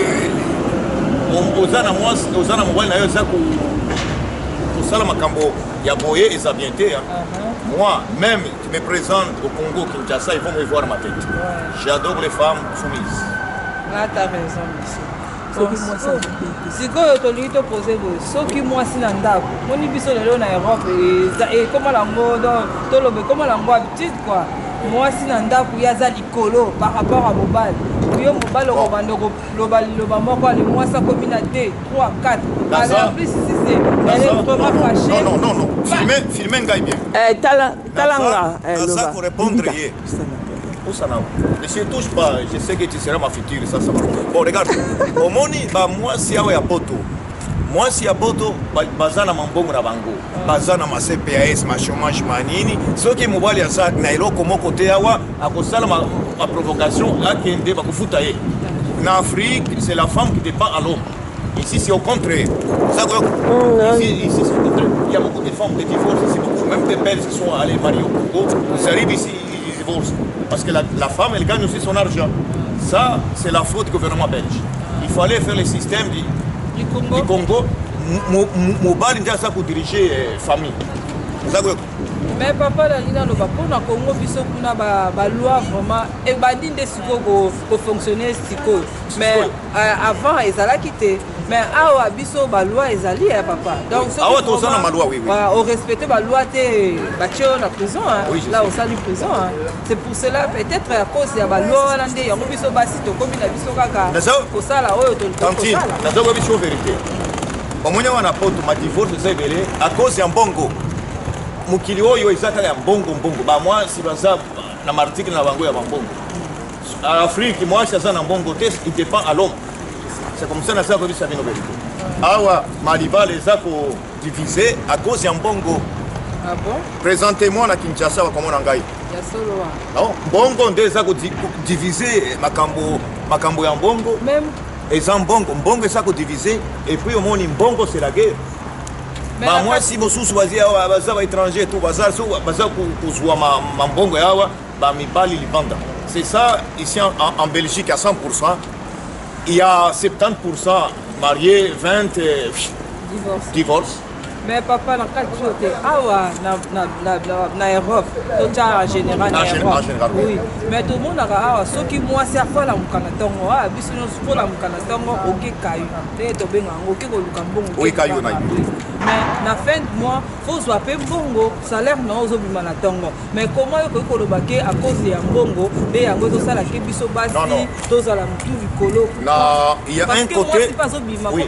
ont moi, aux ana mobile, ils ont ça, makambo, il y a boyé et ça vient. Moi, même, tu me présentes au Congo, Kinshasa, ils vont me voir ma tête. J'adore les femmes soumises. Ah, t'as raison, monsieur. sikoyo tolingi topose boye soki mwasi na ndako moni biso lelo na Europe ekoma lango tolobe ekoma lango habitude quoi mwasi na ndako ye aza likolo par rapport à mobali yo mobali okobanda koloba liloba moko ale mwasi akomi na 2, 3, 4 alors en plus ici elle est vraiment fâchée. Non filmez ngai bien talanga ça pour répondre hier. Ne se touche pas, je sais que tu seras ma future, ça va. Bon, regarde, au moni, moi si ya poto. Moi si ya poto, bazana mambongo na bango. Bazana ma CPAS, ma chômage manini. Ce qui mobile ya ça, na eloko moko te yawa, akosala ma provocation, akende ba kufuta ye. En Afrique, c'est la femme qui dépend à l'homme. Ici, c'est au contraire. Ici, c'est au contraire. Il y a beaucoup de femmes de divorce ici, beaucoup. Même des belles qui sont allées marier au Congo. Ils arrivent ici, ils divorcent. Parce que la femme, elle gagne aussi son argent. Ça, c'est la faute du gouvernement belge. Il fallait faire le système du Congo. Mobile, il y a ça pour diriger famille. Mais papa la lina loba pona Congo biso kuna ba loi vraiment et bandi nde siko ko fonctionner siko mais avant ezala quitté mais awa biso ba loi ezali papa donc awa to ça na ma loi oui on respecter ba loi te ba tio na prison là au salle prison c'est pour cela peut-être à cause ya ba loi na nde yango biso basi to komi na biso kaka ko sala oyo to tantine na zo biso vérité omonya wana poto ma divorce c'est belé à cause ya mbongo mukili oyo ezaka ya mbongo ba moi si baza na martiki na bango ya mbongo en Afrique moi si ça na mbongo te il dépend à l'homme c'est comme ça na ça que ça vient au awa maliba les a ko diviser à cause ya mbongo. Ah bon? Présentez-moi na Kinshasa comme on ngai ya solo non mbongo nde za ko diviser makambo ya mbongo même et ça mbongo ça ko diviser et puis au monde mbongo c'est la guerre. Bah moi si mosusu bazia baza ba étranger tout bazar so baza kuzwa mambongo yawa ba mibali libanda. C'est ça ici en Belgique à 100%. Il y a 70% mariés, 20 divorce. Mais papa, dans quel côté? Ah ouais, na Europe. Tout ça en général, na Europe. Oui. Mais tout le monde a ce qui moi c'est à faire la mukanatongo. Ah, bis nous pour la mukanatongo, ok caillou. Et to benga, ok ko lukambongo. Oui caillou na. Mais na fin de mois, faut soit payer bongo, salaire non aux obimanatongo. Mais comment ko lobake à cause ya bongo, et ya go to sala ke biso basi, to sala mutu likolo. Non, il y a un côté. Oui.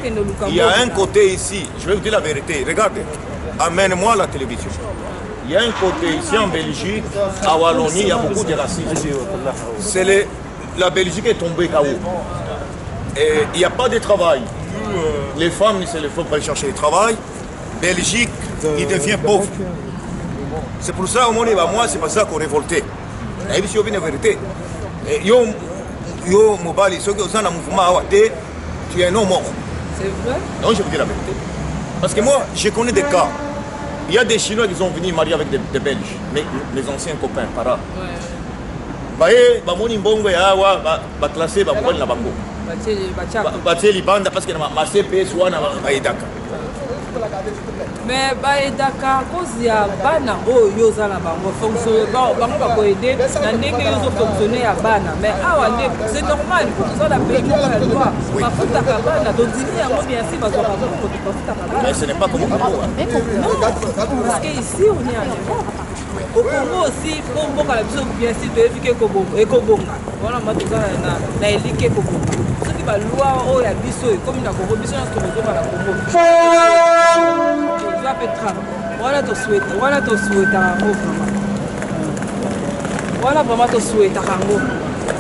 Il y a un côté ici, je vais vous dire la vérité. Regardez, amène-moi la télévision. Il y a un côté ici en Belgique, à Wallonie, il y a beaucoup de racisme. C'est la Belgique est tombée KO. Et il n'y a pas de travail. Les femmes, c'est les femmes pour aller chercher le travail. Belgique, il devient pauvre. C'est pour ça, au moins, moi, c'est pas ça qu'on révoltait. Et puis, c'est la vérité. Yo, Mobali, ceux qui ont un mouvement, tu es un homme mort. C'est vrai? Non, je vous dis la vérité. Parce que moi, je connais des cas. Il y a des Chinois qui sont venus marier avec des Belges, mes anciens copains, para. Ouais. Bah, mon imbongo ya va classer, va prendre la bango. Va tirer les bandes parce que ma CPS ou na va edaka. Mais ba edaka cause ya bana oyo za na bango fonctionner bango ba ko aider na ndenge yo fonctionner ya bana. Mais awa c'est normal pour ça la pays la loi. Ba futa ka bana to dini yango bien si ba zo ka ko to futa ka bana. Mais ce n'est pas comme au Congo. Parce que ici on est en Europe. Au Congo aussi, pour beaucoup de gens bien sûr de éviter Kobonga. Voilà, moi tout ça na élike Kobonga. Ce qui va loi au ya biso comme na Congo biso na Congo na Congo. Tu vas Petra. Voilà to souhaite rango vraiment. Voilà vraiment to souhaite rango.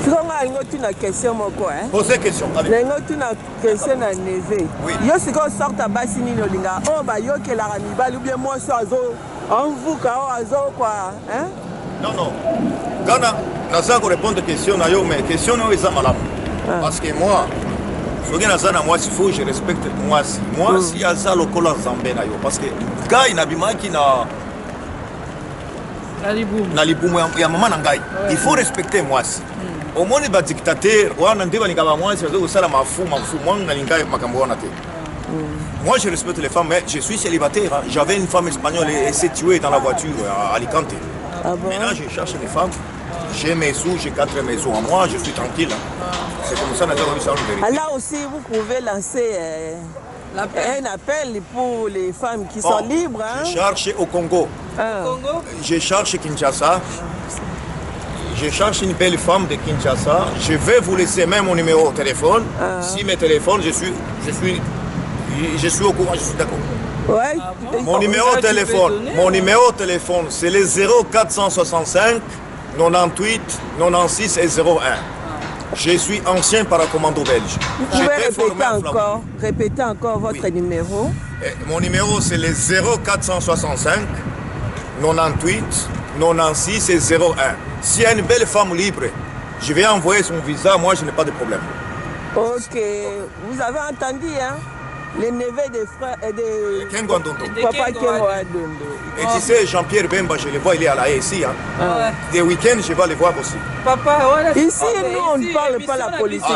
Sikonga ingo tuna question moko Posez question avec. Ingo tuna question na neve. Yo siko sorta basi nini olinga. Oh ba yo ke la mibali ou bien moi so azo en vous kao azo quoi hein? Non. Gana naza ko répondre question na yo mais question na eza malamu. Parce que moi soki naza na mwasi faut je respecte mwasi. Mwasi aza lokola nzambe na yo parce que gai nabimaki na libumu ya mama na ngai. Il faut respecter mwasi. Au moins les dictateurs wana nde balinga ba mwasi bazo kosala mafu mwanga linga makambo wana te. Moi je respecte les femmes mais je suis célibataire. J'avais une femme espagnole et s'est tuée dans la voiture à Alicante. Maintenant je cherche des femmes. J'ai mes sous, j'ai 4 maisons à moi, je suis tranquille. C'est comme ça que nous avons vérité. Là aussi vous pouvez lancer un appel pour les femmes qui sont libres. Hein? Je cherche au Congo. Je cherche Kinshasa. Je cherche une belle femme de Kinshasa. Je vais vous laisser même mon numéro de téléphone. Si mes téléphones, je suis au courant, je suis d'accord. Ouais. Mon numéro de téléphone, c'est le 0465 98 96 et 01. Je suis ancien paracommando belge. Vous pouvez répéter encore votre numéro. Mon numéro, c'est le 0465 98 96 et 01. S'il y a une belle femme libre, je vais envoyer son visa, moi je n'ai pas de problème. Ok, vous avez entendu, hein? Les neveux des frères et de Kengo Ndondo. Papa Kengo Ndondo. Et tu sais, Jean-Pierre Bemba, je le vois, il est à la haie ici. Hein. Des week-ends, je vais le voir aussi. Papa, voilà. Ici, nous, on ne parle pas la politique.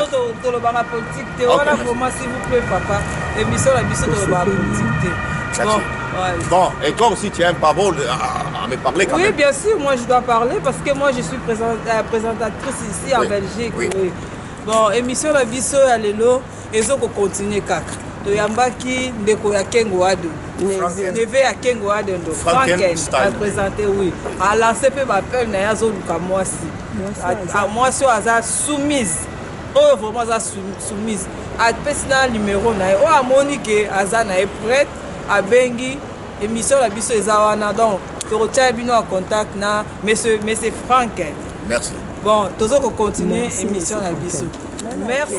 Voilà comment, s'il vous plaît, papa. Émission la mission de la politique. Bon, et toi aussi, tu as un parole à me parler quand même. Oui, bien sûr, moi je dois parler parce que moi je suis présentatrice ici en Belgique. Oui. Bon, émission la biso ya lelo, ezo ko continuer kaka. Toyambaki ndeko ya Kengo Ado. Neve ya Kengo Ado ndo. Franken a présenté, oui. A lancé pe appel na yazo luka mwasi. A mwasi aza soumise. Oh, vraiment aza soumise. A pesi na numéro na ye. O amoni ke aza na ye prête a bengi émission la biso eza wana donc tokotia bino en contact na monsieur Franken. Merci. Bon, tozo ko continuer émission la biso. Merci.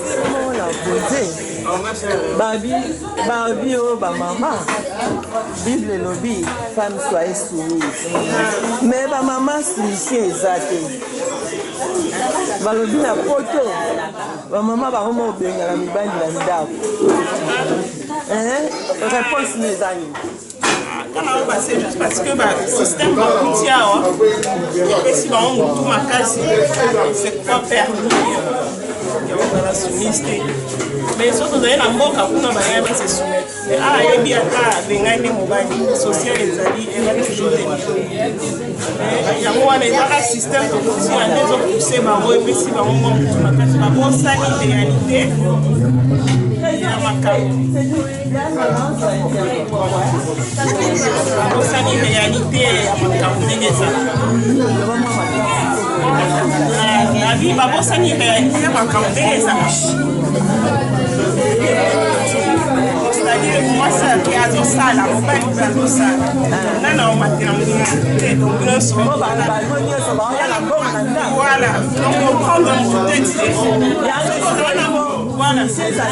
Babi oh ba maman. Vive le lobby, femme soyez soumise. Mais ba maman soumission ezate. Ba lobby na poto. Ba maman ba homo benga la mibandi la ndako. Réponse les amis. C'est juste parce que le système va coûter et si on tout ma case, c'est quoi permis. kozala soumise te mais so tozali na mboka kuna bayeba se soumettre ayebi ata abengai nde mobali social ezali toujours yango wana ezaka système tokotia nde ezopousse bango epesi bango mwa mutu makasi babosani réalité ya makambo babosani réalité ya makambo ndenge ezala na vie babosani réalité ya makambo ndenge ezala c'est-à-dire mwasi ake azosala mobali mpe azosala nana omatela molina te donc nyonso voilà donc oprendre motu te ti voilà, c'est ça.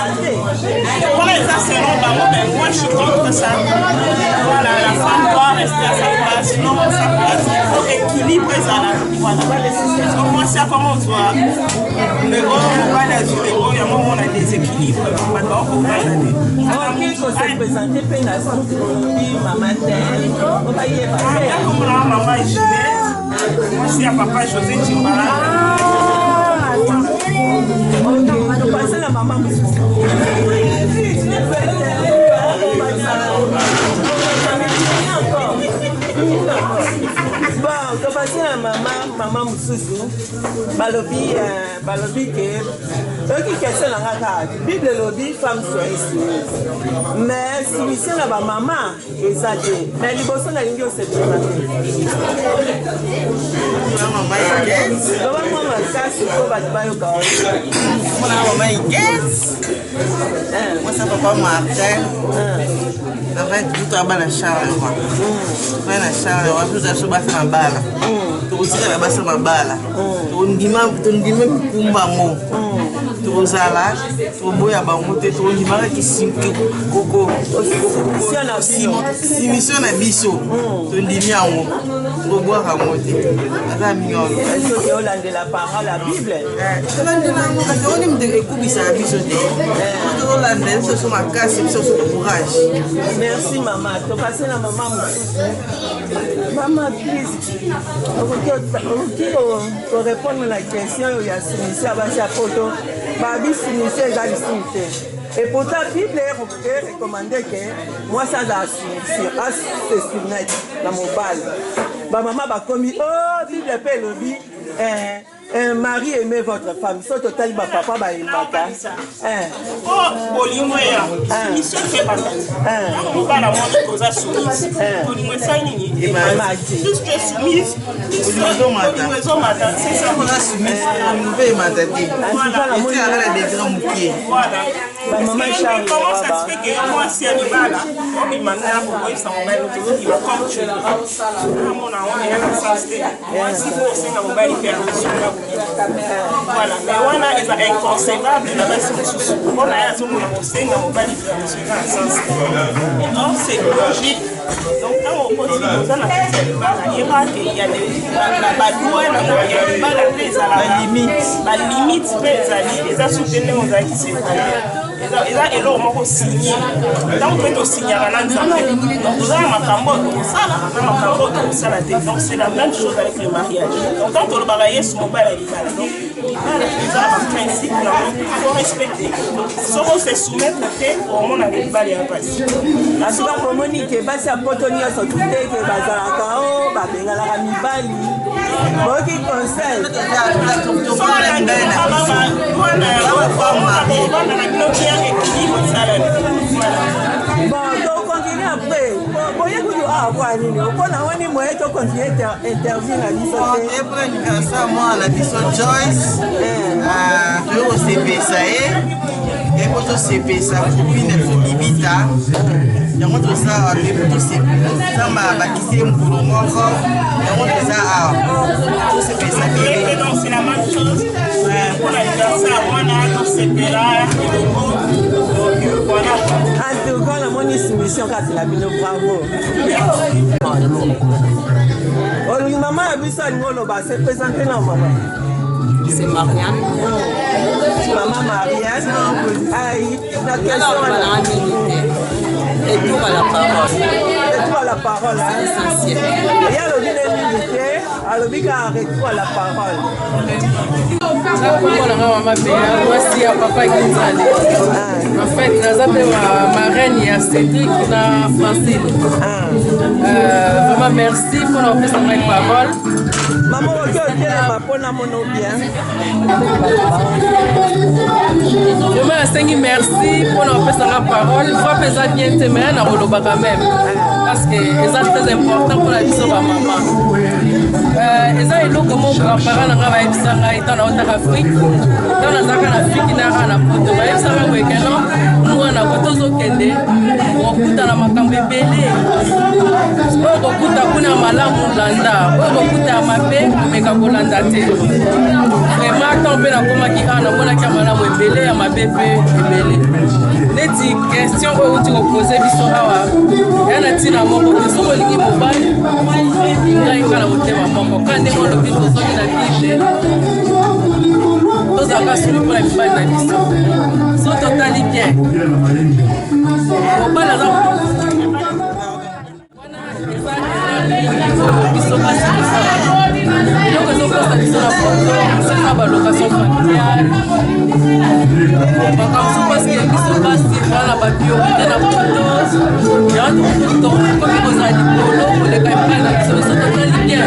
Voilà, ça c'est long, mais moi je suis contre ça. Voilà, la femme doit rester à sa place, l'homme à sa place. Il faut équilibrer ça là. Voilà. Parce que moi, c'est comment on doit. Mais bon, on va la jouer, il y a un moment on a des équilibres. On va se présenter, puis la santé, maman, on va y aller. Comme là, maman est jeune. Moi, c'est à papa José Timbala. On passe la maman. Bon, on passe la maman Moussousou. Balobi que qui question la Bible lobby femme soit ici. Mais si ici la maman exagère. Mais les bossons la ligne c'est bien. Maman casse au bas de maman moi ça papa Martin avec tout à bas la Charles moi na Charles on va plus à soba na bala to aussi la basa na bala to ndima kumba mo to zala to boya ba mote to ndima ki simki koko si mission na biso to ndimi ango to boya mote ata mignolo est-ce que Hollande la parole la Bible on me de kubisa la biso te Hollande ce sont ma casse ce sont courage. Merci maman. Tu passes la maman. Maman, please. Pour répondre à la question, il y a soumission à la photo. Babi soumission est à la et pourtant, la Bible est recommandé que moi, ça a soumission. À se soumettre dans mon bal. Ma maman va commis. Oh, Bible est le vie. Un mari aimait votre femme, soit total papa va y battre. Oh, bolingo ya. Mission fait pas. Nous va la montrer aux assoumis. Bolingo ça nini. Et maman dit. Tout ce qui est soumise. Bolingo matin. C'est ça qu'on a soumis. Nous veut m'attendre. Voilà. Et tu as des grands moukiers. Voilà. Maman Charles. Comment ça se fait que moi si elle va là, on lui m'a pour voir ça on va l'autre qui va comme tu. Mon on est là ça c'est. Moi si vous c'est na mobile faire voilà, mais on a des inconcevable de la base de sous. On a un zoom au sein de mobile non, c'est logique. Donc quand on continue ça la il y a des la limite les a soutenir on a qui c'est ils a elo moko signé donc on peut signer à l'ensemble donc vous avez makambo to ça la donc c'est la même chose avec le mariage donc quand on le bagaille sur mobile donc ils ont un principe il faut respecter si on se soumettre au monde avec bali en passe la souvent communiquer basi a potonio so tout que bazalaka o ba bengala ka mibali bon qui conseil bon donc continue après bon il y a quoi nini on a moyen to continuer interview na biso et pour l'anniversaire moi la biso Joyce au CPSA et pour tout CPSA copine de Bibita yango to ça tout ça ma bakisi mpuro moko yango to ça tout CPSA et donc c'est la même chose pour l'anniversaire on a tout CPSA voilà en tout cas la moni soumission quand la bino bravo oh maman a vu ça ngolo ba se présenter na maman c'est Marianne. Maman Marianne. Aïe, la question et tout à la parole. Et tout à la parole. C'est essentiel. Il y a le militaire. alobika retour à la parole. Papa Kinzale. En fait, ma reine et Cédric na Francine. Vraiment merci pour la parole. Maman, bien. Vraiment, merci pour la parole. Il faut peser bien tes mains dans le même. Parce que c'est très important pour la vie de ma maman. Et ça, il faut que mon grand-parent n'a pas été dans l'Afrique. Dans l'Afrique, il n'a pas été nous na kotozo kende okuta na makambo ebele okuta kuna malamu landa okuta mabe meka kolanda te vraiment tant pe na komaki ana mona ki malamu ebele ya mabe pe ebele neti question oyo uti koposer biso awa yana tina moko question olingi mobali ngai kana motema moko kande mono biso soki na bible tozaka sulu pour la mibali na biso so totali bien mobali aza biso basi biloko ezokosa biso na foto sena balocation familiale makambo sopaske biso basi wana bapriorité na foto yango komi kozala likolo koleka epai na biso biso totali bien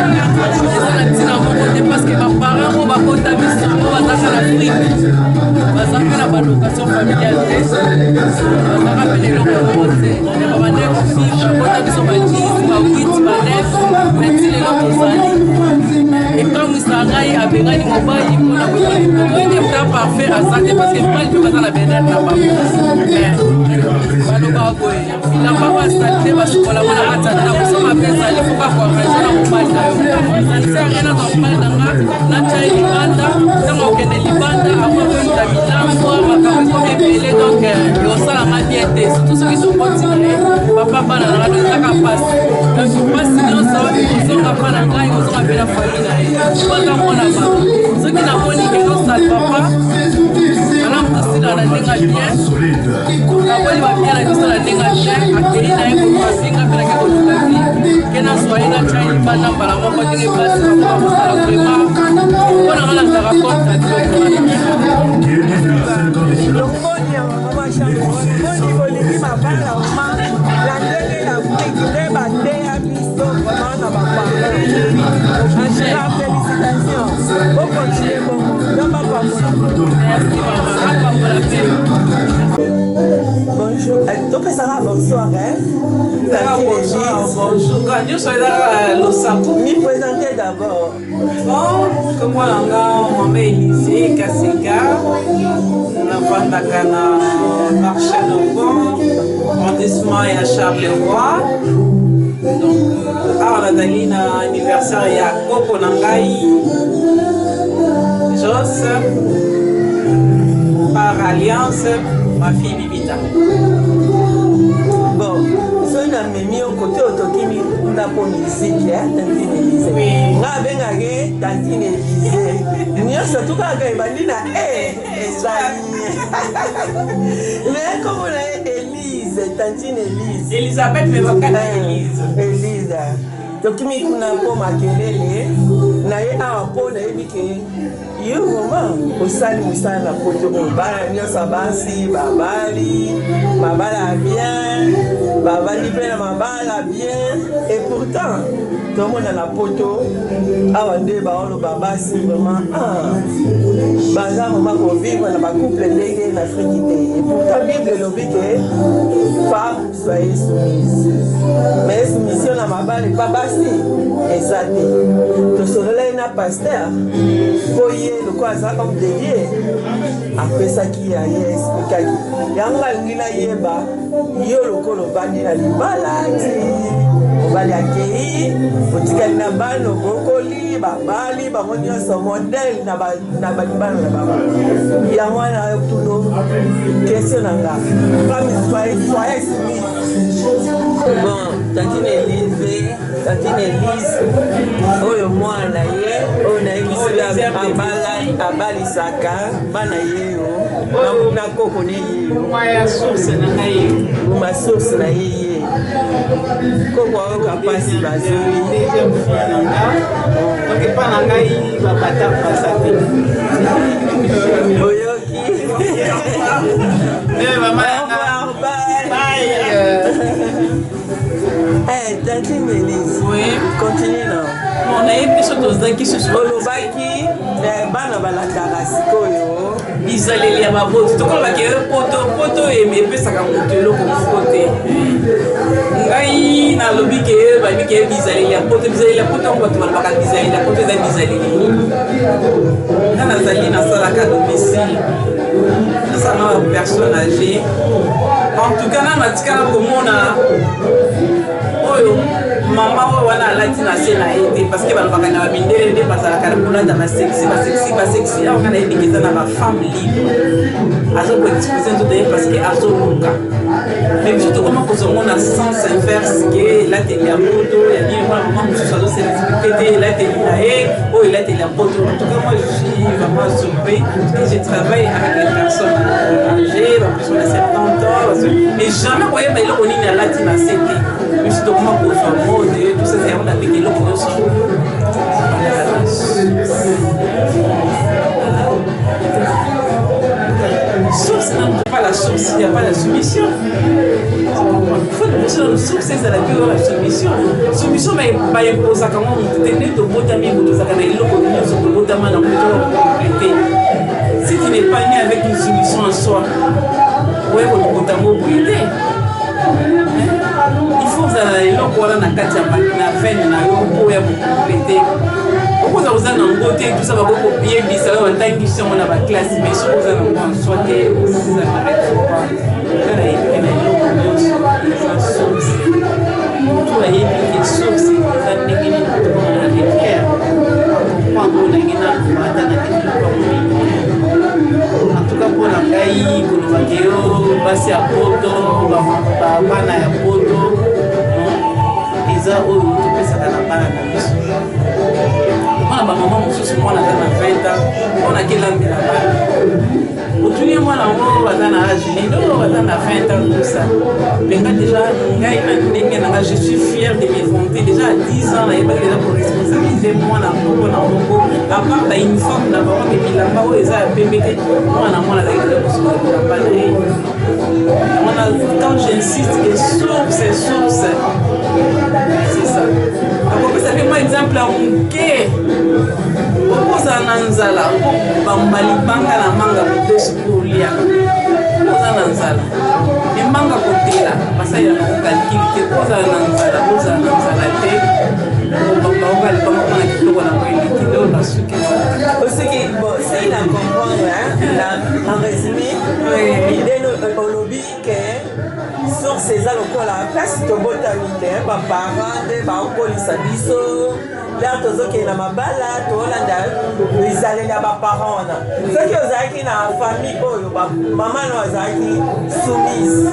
eza na ntina moko te paske baparent oyo bakota biso oyo bazaka na afrique bazaka na balocation familiale te bazaka mpe leloko moko te babandeko fiche bakota biso ba10 ba8 ba9 meti lelo tozali ekamwisa ngai abengani mobali mpona koyende mta parfait aza te parce que mobali mpe baza na benere na bango balobaka boye bilamba basali te basukola mona kati ya ndako so mabe ezali fo bakoarrange na mobali na yo saliseyange na mobali na nga natyai libanda ntango okende libanda akokoyita bilambo makambo ekomi ebele donc yosalanga bien te surtout soki tokoti na ye papa bana na nga tozaka pasi donc pasi nyonso ozonga mpa na ngai ozonga mpe na fami na ye wana mona ba soki namoni ezosala papa alamu tosila na ndenga bien nakoli babia na biso na ndenga bien akeli na ye kokasinga mpe nake koluka vi ke na soye na trai libanda mbala moko ndenge pasi bakoka kosala vraimen mpona nga nazalaka konta biloko wana bolingi mabala ma na ndenge na afrique nde bateya biso vraiment na baparent félicitation okontinue bongo bonjour topesaka bonsoir mi présenter d'abord Comme moi, on Élysée, Kasseka, na marché Novon, arrondissement et à Charleroi. Donc, on a un anniversaire et à Coco Nangaï, Joss, par alliance, ma fille Bibita. Bon, soki na memi yo kote otokimi kuna po musique ya Tantine Elise nga abengake Tantine Elise nyonso tukaka ebandi na ezali mais comme na ye Elise Tantine Elise Elisabeth mebakana Elise tokimi kuna po makelele na ye awa mpo nayebi ke yo vraiment osali mosala na poto bana nyonso basi babala bien babali mpe na mabala bien et pourtant tomona na poto awa nde baoloba basi vraiment baza mama kovivre na bacouple ndenge na afriki te et pourtant bible elobi ke femme soyez soumise mais soumission na mabala epa basi eza te tosololai na paster po ye lokola aza comme delie apesaki ya ye esplikaki yango alingi nayeba yo lokolo obandi na libala ti mobali akei otikali na bana obokoli babali bango nyonso modele na balibana na bango yango wana tuno question na nga fami foyer simi bon Tantine Elise oyo mwana ye oyo nayebisi abalisaka bana ye yo na koko ne ye ma source na ye koko oyo kapasi bazoi ngai babata basate oyoki mama Tati Mélisse, oui. Continue non. On a eu des choses qui se sont olobaki bana balandaka sikoyo bizaleli ya maboti tokolobaki poto epesaka moto eloko moko te ngai nalobi ke bayebi ke bizaleli ya poto ngo bato balobaka bizaleli ya poto eza bizaleli nini nga nazali nasalaka domicile nasalaka personne âgée en tout cas na natikala komona oyo mama oyo wana alati na se na ye te parce que balobaka na bamindele nde bazalaka na kolata basexi awa nga nayebi eza na bafemme libre azokoexpose nzoto ye parce que azoluka mais biso tokoma kozomona sens inverse ke elateli ya poto ya nini mwana mama mosusu azoselexplike te elateli na ye oyo elateli ya poto en tout cas moi je suis vraiment surpris parce que je travaille avec les personnes âgées bapersones de 70 ans et jamais koyeba eloko nini alati na se te biso tokoma kozwa mode tout ça c'est vraiment avec eloko nyonso source n'a pas la source, il n'y a pas la soumission. Il faut que la source, c'est la pure la soumission. Soumission, mais pas imposer comment on te tenait de botami ou de zakanaïlo, de botama dans le complété. Si tu n'es pas né avec une soumission en soi, ouais, on botamo brûlé. Il faut que l'on voit la carte à veine, pour compléter. Okoza oza na ngo te tout ça va copier bisa ba tangi somo na ba classe mais so oza na ngo soit te ça n'arrête pas kana yeke na eloko nyonso eza source to ayebi ke source eza ndenge nini tokona na refaire comprendre ndenge na bata na eloko mingi en tout cas mpona ngai kolobaki yo basi ya poto bana ya poto eza oyo topesaka na bana na biso mwana bamama mosusu mwana aza na 20 ans mpona kelambela bana otunie mwana ngo aza na age nini oyo aza na 20 ans tosa mpenga déjà ngai na ndenge nanga je suis fier de mes volontés déjà à 10 ans nayebaki déjà koresponsabilité mwana moko na moko à part bauniforme na bango me bilamba oyo eza ya pembe te mwana azalaki déjà kosoka bilamba na ye wana quand j'insiste que source c'est ça akopesa mpe mwa exemple ya moke okozala na nzala bamba libanga na manga modesu kolia oza na nzala emanga kotela basali na kokalkile te ozala na nzala te bamba oka libanga mpona kitoko na koeleki oyo basuki osoki sei na comprendre en résumé ideno olobi ke source eza lokola place tobotami te baparent nde baokolisa biso lere tozokende na mabala toolanda bizaleli ya baparent wana soki ozalaki na famille oyo mama no azalaki soumise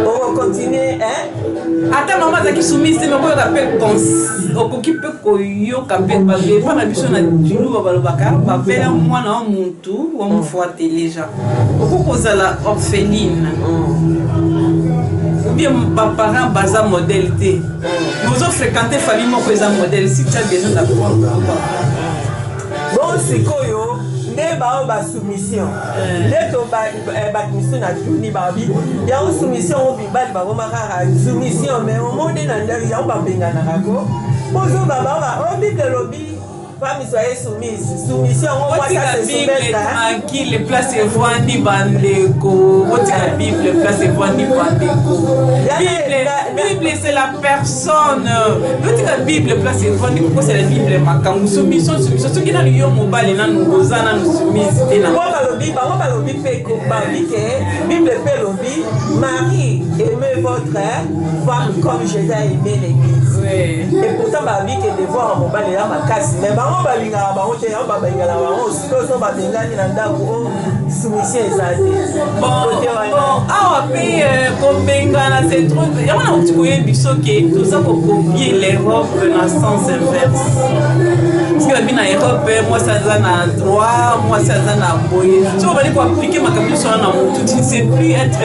okocontinue ata mama azalaki soumise te mekoyoka mpe okoki mpe koyoka mpe bavepa na biso na diluba balobaka bapela mwana wa mutu wa mofuateleja okokozala orpheline bien baparent baza modèle te bozo fréquenter famille moko eza modèle si tu as besoin d'apprendre bon sikoyo nde bao basoumission nde to bakimission na tuni babi yango soumission o bibali babomaka soumission mais omode na ndenge yango babenganaka ko bozo baba o bible lobi femme soyez soumise soumission on voit ça c'est soumettre tranquille place evandi bandeko otika bible place evandi bandeko bible c'est la personne otika bible place evandi ko c'est la bible makangu soumission soki na yo mobali na ngoza na soumise te na bango balobi pe ko babi ke bible pe lobi Marie aimez votre femme comme Jésus a aimé l'église et pourtant babi ke devoir mobali ya makasi mais bango balingaka bango te yango babengana bango sikoyo babengani na ndako o soumission eza te awa mpe kobengana c'est trop yango na koki koyebi soki toza kokopie l'Europe na sens inverse parce que babi na Europe pe moi ça na droit moi ça na boye tu vas aller appliquer ma capuche na mutu tu ne sais plus être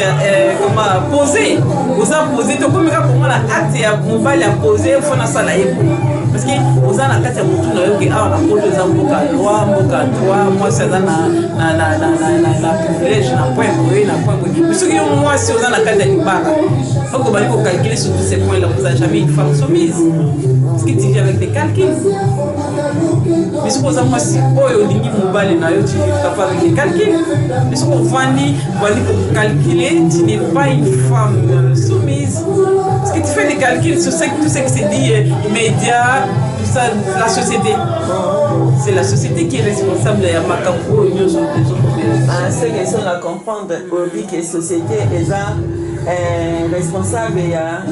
comment poser vous a poser to comme pour moi la acte ya mobile ya poser faut na sala eko parce que vous a na kati ya mutu na yoki a na poto za mboka loi mboka droit moi ça na privilège na point boye na point boye parce que moi si vous a na kati ya libara faut que vous calculer sur tous ces points là vous a jamais une femme soumise parce que tu viens avec des calculs. Mais ce que moi si au lingi mobile na yo tu es capable avec des calculs. Mais ce qu'on va dire pour calculer, tu n'es pas une femme soumise. Parce que tu fais des calculs sur tout ce qui se dit médias, tout ça, la société. C'est la société qui est responsable de la makambo et nous autres. C'est question à comprendre aujourd'hui que la société est responsable ya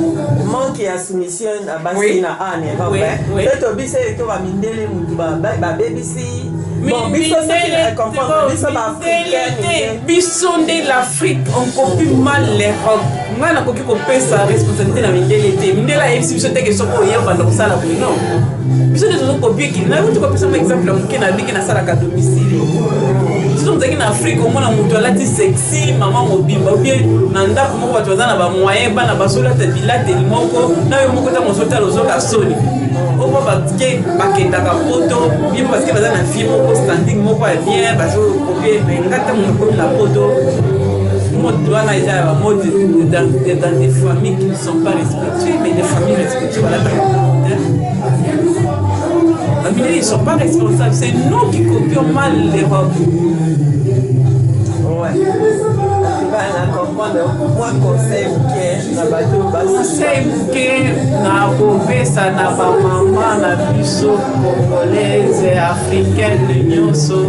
manque ya soumission à basi na ane peut obise to ba mindele mutu ba BBC bon biso c'est comprendre biso ba africaine biso de l'Afrique on copie mal l'Europe ngana koki ko pesa responsabilité na mindele te mindela yebisi biso te ke soko yeba ndo sala ko non biso de to copier ki na ko pesa un exemple moke na biki na sala ka domicile sinon dans l'Afrique au moins mutu alati sexy maman mobimba ou bien nanda ko ko na ba moyen bana basola te bilate moko na yo moko ta mosota lozoka soni o ba ke bakenda ka photo bien parce que bazana film moko standing moko bien bazo copier mais ngata moko la photo mode wana eza mode dans des familles qui ne sont pas respectueuses mais des familles respectueuses voilà ils ne sont pas responsables c'est nous qui copions mal l'Europe. Ouais. Moi conseil na kopesa na bamama na biso congolaise africaine nyonso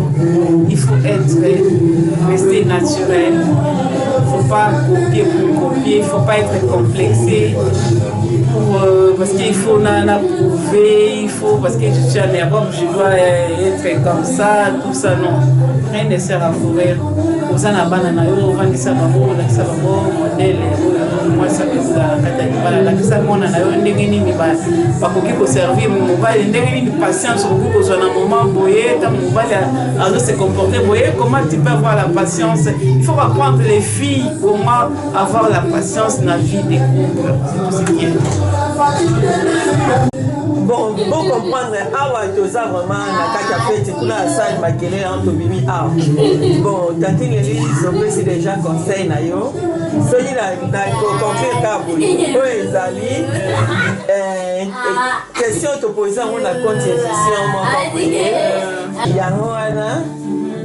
il faut rester naturel, il faut pas copier pour copier, il faut pas être complexé parce qu'il faut prouver, il faut parce que je suis en Europe je dois être comme ça, tout ça non, rien ne sert à courir. Ozana bana na yo vandisa bango na kisa bango modèle moi ça me ça kata bala la kisa mona na yo ndenge nini ba koki ko servir mobile ndenge nini patience ko ko zona moment boyer ta mobile a se comporter boyer comment tu peux avoir la patience il faut apprendre les filles comment avoir la patience dans la vie des couples c'est tout ce qui est bon pour comprendre awa toza vraiment na kati ya fete kuna salle makele entre bimi awa bon tatingeli sopesi déjà conseil na yo soki na conclure kabuli oyo ezali question toposa ngo na contribution moko boye yango wana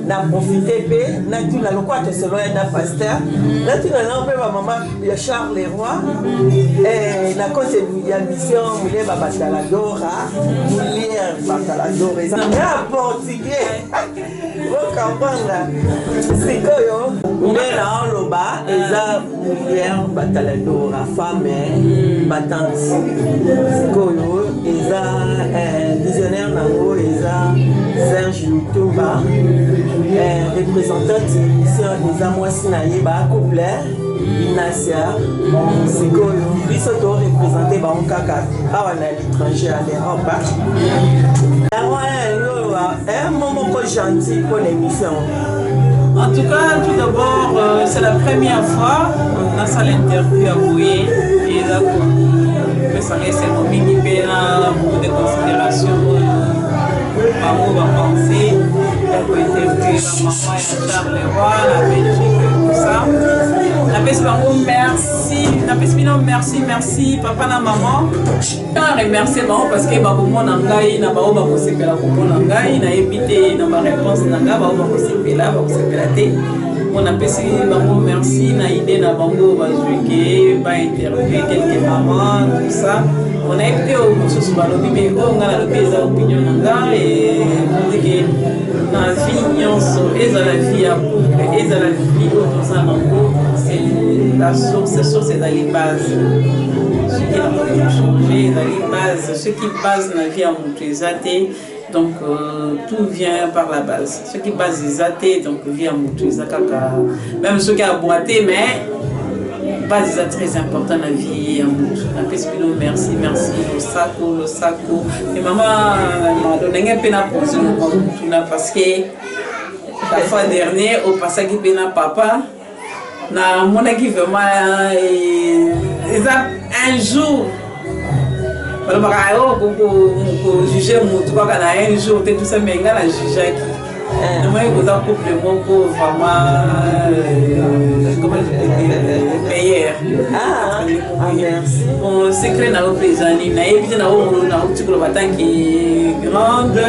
na profiter pe na tuna lokwa te solo ya pasteur na tuna na pe ba mama ya Charles Leroy na cause ya mission mule ba bataladora mulier bataladora na portugais o kambanga sikoyo na loba eza mulier bataladora femme battante sikoyo eza visionnaire nango eza Serge Lutumba représentante mission des amoisi na yeba couple Inasia sikoyo biso to représenter ba kaka awa na l'étranger à l'Europe un moment gentil pour l'émission. En tout cas, tout d'abord, c'est la première fois qu'on a ça l'interview à Bouye et là, ça reste un mini beaucoup de considérations. Par où on va penser, on peut interviewer la maman et Charles Leroy, la Belgique, tout ça. Merci, papa na maman. Je remercie maman parce que maman na ngai na bao ba kosepela komona ngai na ebité na ba réponse na nga bao ba kosepela te. On a pesi bango merci na idée na bango ba jouer ba interviewer quelques mamans tout ça. On a été au Moussos Balobi mais on a la beza opinion na nga et on dit que na vie nyonso eza la vie à couple eza la vie au ça nango c'est la source c'est dans les bases ce qui a changé dans les bases ce qui base la vie à Moutouezate donc tout vient par la base ce qui base les athées donc vie à Moutouezate même ceux qui a boité mais base est très important dans la vie à Moutou. Merci, le saco. Et maman m'a donné ndenge mpe na poser tuna parce que la fois dernière au passage mpe na papa na monaki vraiment eza un jour balobaka yo kojuge motu kaka na un jour te tout ça mais nga na jugeaki namoni koza couple moko vraiment meilleur bon secret na yo mpe ezani nayebi te na oyo nauti koloba tanke grande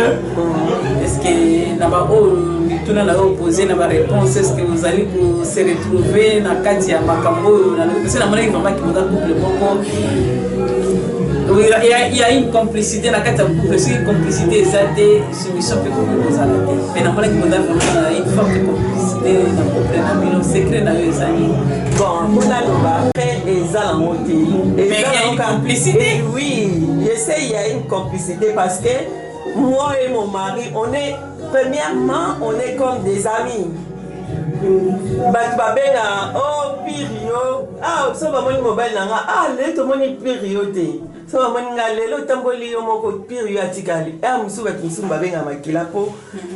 est-ce que na baoyo mituna na yo opose na baréponse est-ce que ozali kose retrouver na kati ya makambo oyo parce que namonaki vraiment kimoza couple moko il y a une complicité dans la couple, c'est une complicité, ça des soumissions que vous avez. Mais dans le monde, une forte complicité dans le couple, dans le secret dans les années. Bon, on a le après et ça la montée. Mais il y a une complicité. Oui, je sais il y a une complicité parce que moi et mon mari, on est premièrement, on est comme des amis. Batbabena, oh Pirio, ah, ça va mon mobile nanga, ah, le to moni Pirio te. Ça va mon ngalelo tamboli yo moko Pirio atikali. Ah, musuba kinsumba benga makila po.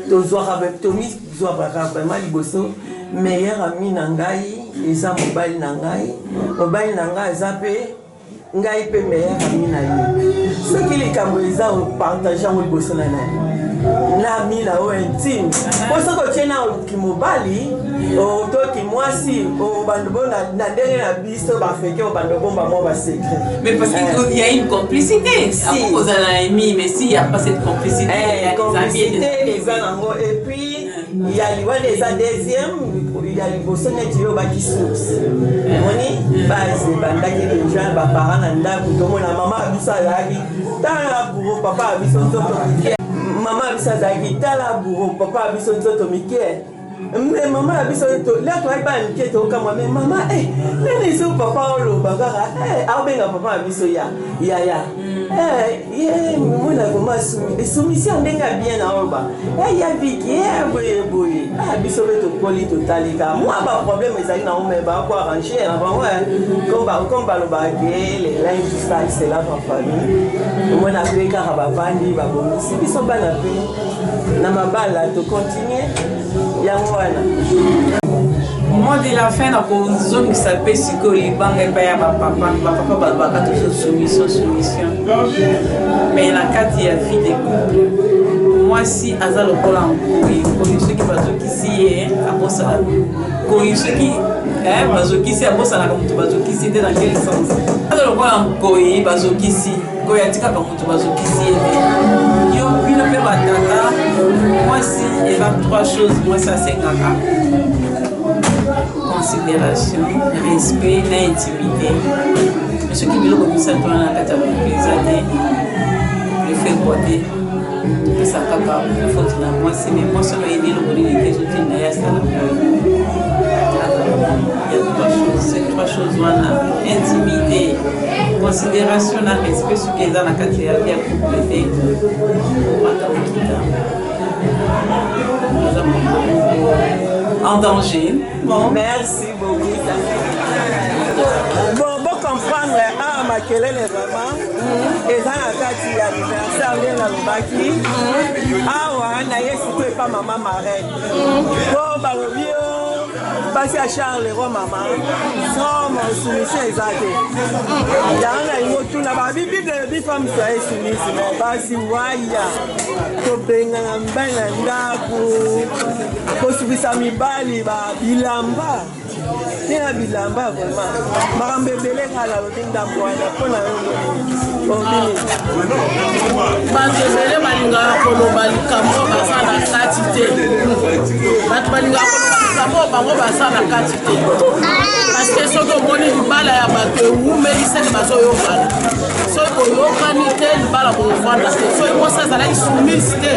To zoa avec Tomis, zoa baka vraiment liboso. Meilleur ami nangai, eza mobile nangai. Mobile nangai zape. Ngai pe meilleur ami na yo. Ce qui les kamboza au partageant au liboso na na mi na o intime. Pour ça que tu na kimobali. Oh, toi qui moi si au bandobo na derrière la bisto ba fait que au bandobo ba moi ba secret. Mais parce qu'il y a une complicité. Si vous avez aimé, mais s'il n'y a pas cette complicité, les amis et puis il y a les deuxième, il y a les bosses net yo ba qui source. Moni base bandaki les gens ba parents nda ku tomo na mama bisa yaki. Ta pour papa biso to maman bisa zaki ta la bourreau papa biso to miké. Mais maman a vu ça, là tu as pas une quête au camp, mais maman, les sous papa le bagara, papa a vu ça, ya, moi la maman soumission n'est pas bien à Orba. Il y a Vicky, boy, ah, biso to poli totalika. Moi, pas problème, mais ça y est, on met pas quoi arranger, avant, comme le baguette, les linges, c'est là pour famille. Moi, la paix, car à Bavandi, Babon, si ils sont pas la paix, na ma balle, tu continues. Au moment de la fin, la position qui s'appelle Sikoli-Banga et papa balbaka toujours soumission. Mais la carte il y a vie des couples. Moi si Azal au Polan, ceux qui bazooki ici, à Bossa, ceux qui bazooki ici, à Bossa, bazooki ici, dans quel sens? Azal au Polan, bazooki ici, Koyatika, bazooki ici. Puis le père Batata, moi si il y a trois choses, moi ça c'est caca. Considération, respect, intimité. Mais ce qui me dit ça dans la catégorie des années, le fait boiter, ça caca, il faut que moi c'est mais moi ça m'a aidé le bonheur des autres il y a ça il y a trois choses, ces trois choses voilà, intimité, considération, respect, ce qui est dans la catégorie à compléter. En danger. Bon, merci beaucoup. Bon, comprendre, ma kelele vraiment. Et dans la carte, il y a l'anniversaire de la Lubaki. Ah, ouais, je pas maman marraine. Bon, parce à Charles et maman, sans mon soumission exacte. Il y a un autre là, la Bible de la femme soit soumise, mais pas si waya. Pour benga mbana pour subisa mibali ba bilamba. C'est un bilamba vraiment. Marambe belé kala otinda mwana pona yo. Bazebele balinga koloba likambo basala kati te. Bato balinga koloba likambo bango basala kati te. Parce que soki omoni libala ya bato ewumeliseli bazoyokana. Soki oyokani te libala kovanda te. Soki mosi azalaki soumise te,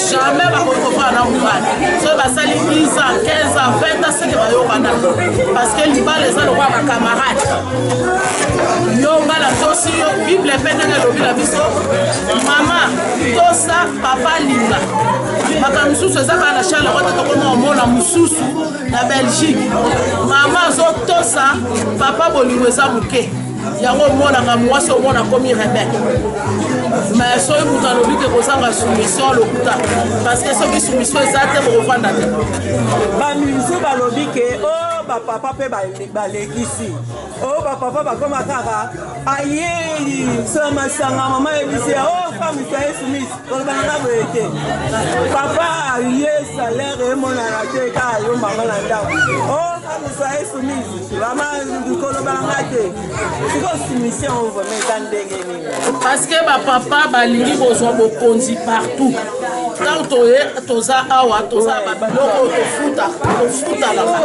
jamais bakokovana na mobali. Soki basali 10 ans, 15 ans, 20 ans seke bayokana. Parce que libala eza lokwa bakamarade. Yo ngala tosi yo Bible pe ndenge elobi na biso mama tosa papa linga maka mosusu eza kaka na Charles kota tokoma omona mosusu na Belgique mama azotosa papa bolingo eza moke yango omonaka mwasi omona komi rebeke mais soki moto alobi ke kozanga soumission lokuta parce que soki soumission eza te bokovanda te bamisu balobi ke o bapapa mpe balekisi o bapapa bakoma kaka ayeli so masanga mama yebisi o femme soye soumise kolobanga boye te papa aye salaire emonana te kaka yombanga na ndako o femme soye soumise mama kolobanga te siko soumission ovome eza ndenge nini parce que bapapa balingi kozwa bokonzi partout tant toza awa toza babiloko tofutalaka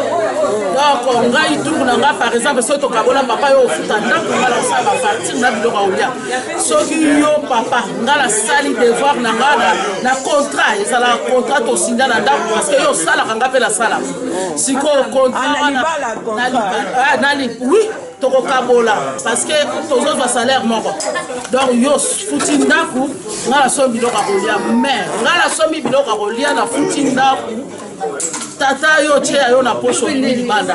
donc ngai tuku na nga par exemple soki tokabola papa yo ofuta ndako nga nasala bapartir na biloko aolia soki yo papa nga nasali devoir na nga na contrat ezalaka contrat tosinda na ndako parce que yo osalaka nga mpe nasalaka sikoyo contrat oui tokokabola parce que tozozwa salaire moko donc yo futi ndako nga nasombi biloko akolia mais nga nasombi biloko akolia na futi ndako tata yo tia yo na poche libanda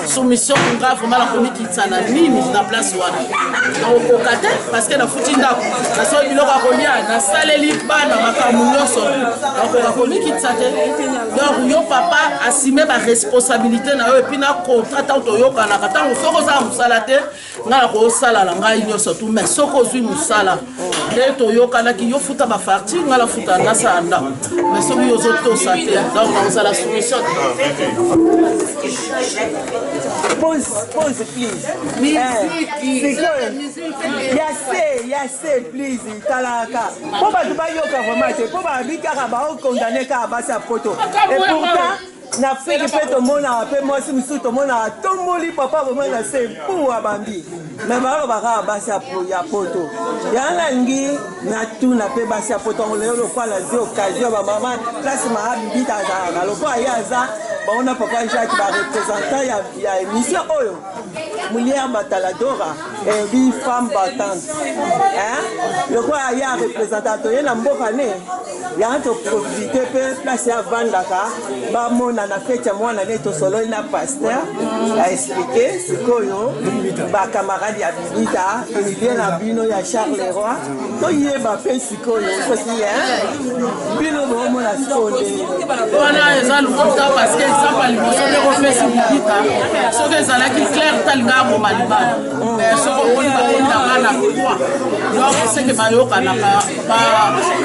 soumission nga vraiment la komikitsa na nini na place wana okoka te parce que na futi ndako nasombi biloko akolia nasaleli bana makambo nyonso okoka komikitsa te donc yo papa assume ba responsabilité na yo epi na contrat tant toyokanaka ntango soko ozala mosala te nga na kosala na ngai nyonso tu mais soko ozwi mosala nde toyokanaki yo futa bafarti nga na futa nasala ndako mais soki ozotosa te donc nakozala soumission Pause, please. Yase, please. Talaka. Pourquoi tu vas yoka vraiment? Pourquoi bikara ba condamné ka basa poto? Et pourtant na fiki pe to mona pe moi si musu to mona tomboli papa vraiment na se pour abambi. Mais ba basa ya poto. Yana ngi na tu na pe basa poto le kwa la zi occasion ba maman place ma bibita za lo kwa yaza. On a papa Jacques va représenter ya émission oyo Moulière Bataladora et une femme battante hein le quoi ya représentateur na mboka ne ya to profiter pe place ya vandaka ba mona na fête ya mwana ne to solo na pasteur a expliquer ce koyo ba camarade ya bibita et bien na bino ya Charles Leroy to yeba pe sikoyo aussi hein bino bo mona sonde wana eza lukuta parce que exemple liboso ndeko fesi bibita soki ezalaki claire talinga aboma libala soki omoni bakonaka na poa donc seke bayokanaka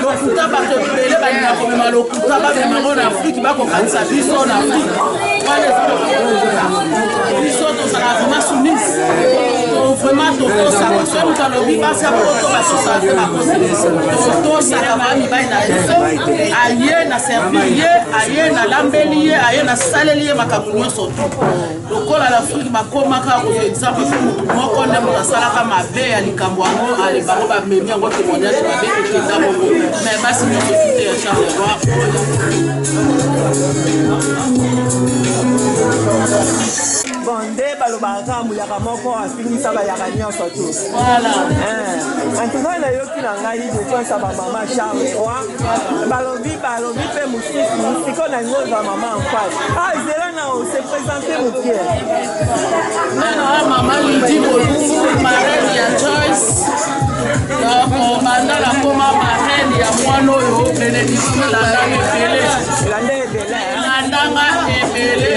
lokuta bato ebele balinga komema lokuta bamemango na afrike bakokanisa biso na afrike wana eza biso tozala vraiment soumise vraiment tokosaka soki moto alobi basi ya poto basosala te bakosaka bamibali na biso aye na servi ye aye na lambeli ye aye na saleli ye makambo nyonso tu lokola l'Afrique bakomaka kozwa exemple motu moko nde moto asalaka mabe ya likambo yango bango bamemi yango témoignage mabe ekenda bongo mais basi nyonso tute ya Charles Leroy bon nde balobaka muyaka moko afingisa bayaka nyonso tu voilà antuka nayoki na ngai defense ya bamama Charles Leroy balobi mpe mosusu siko na ngo za mama en face zela na se présenter mokie mama Lydie Bolungu marraine ya Joyce donc banda nakoma marraine ya mwana oyo bénédiction landanga ebele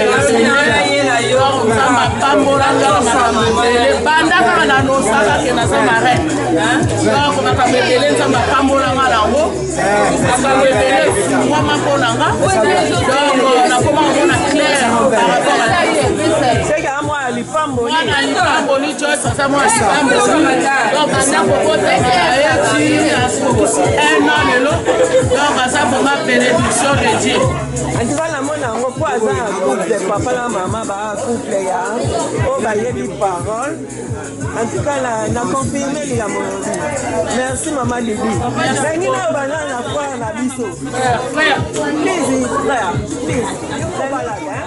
nzamba pambolanga na makambo ebele banda kaka na nosaka ke naza marraine donc makambo ebele nzamba pambolanga nango makambo ebele fungwama mpo nanga donc nakoma komona claire par rapport à mwana lipamboli Joyce aza mwana lipamboli donc aza kokotaka ayeti asokisi un an lelo donc aza vraiment bénédiction de Dieu antuka namona yango mpo aza na couple papa na mama ba couple ya oyo bayebi parole antuka na confirme likambo lobi merci mama Lili bengi na oyo bana na frère na biso please frère please obalaka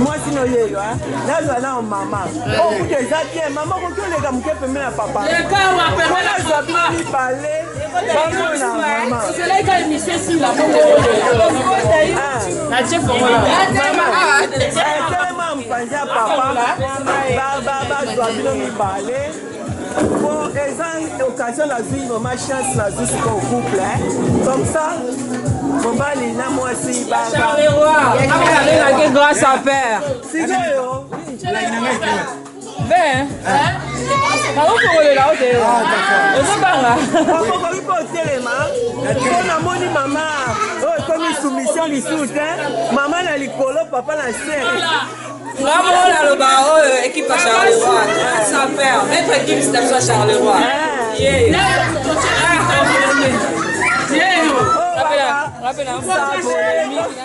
mwasi noyeyo nazwa na mama okuta eza bien mama okoki oleka moke pembe na papa nazwa bino mibale bamona mama telema mpanzi ya papa bazwa bino mibale po eza occasion nazwi mama chance nazwi sika au couple comme ça mobali na mwasi Charleroi grâce à père sikoyo ben bakokolela ote ozobanga okokoki mpo otelema mpo namoni mama oyo ekomi soumission lisusu te mama na likolo papa na sere vraiment naloba oyo équipe ya Charleroi grâce à père notre équipe c'est à Charleroi rappelle un peu la polémique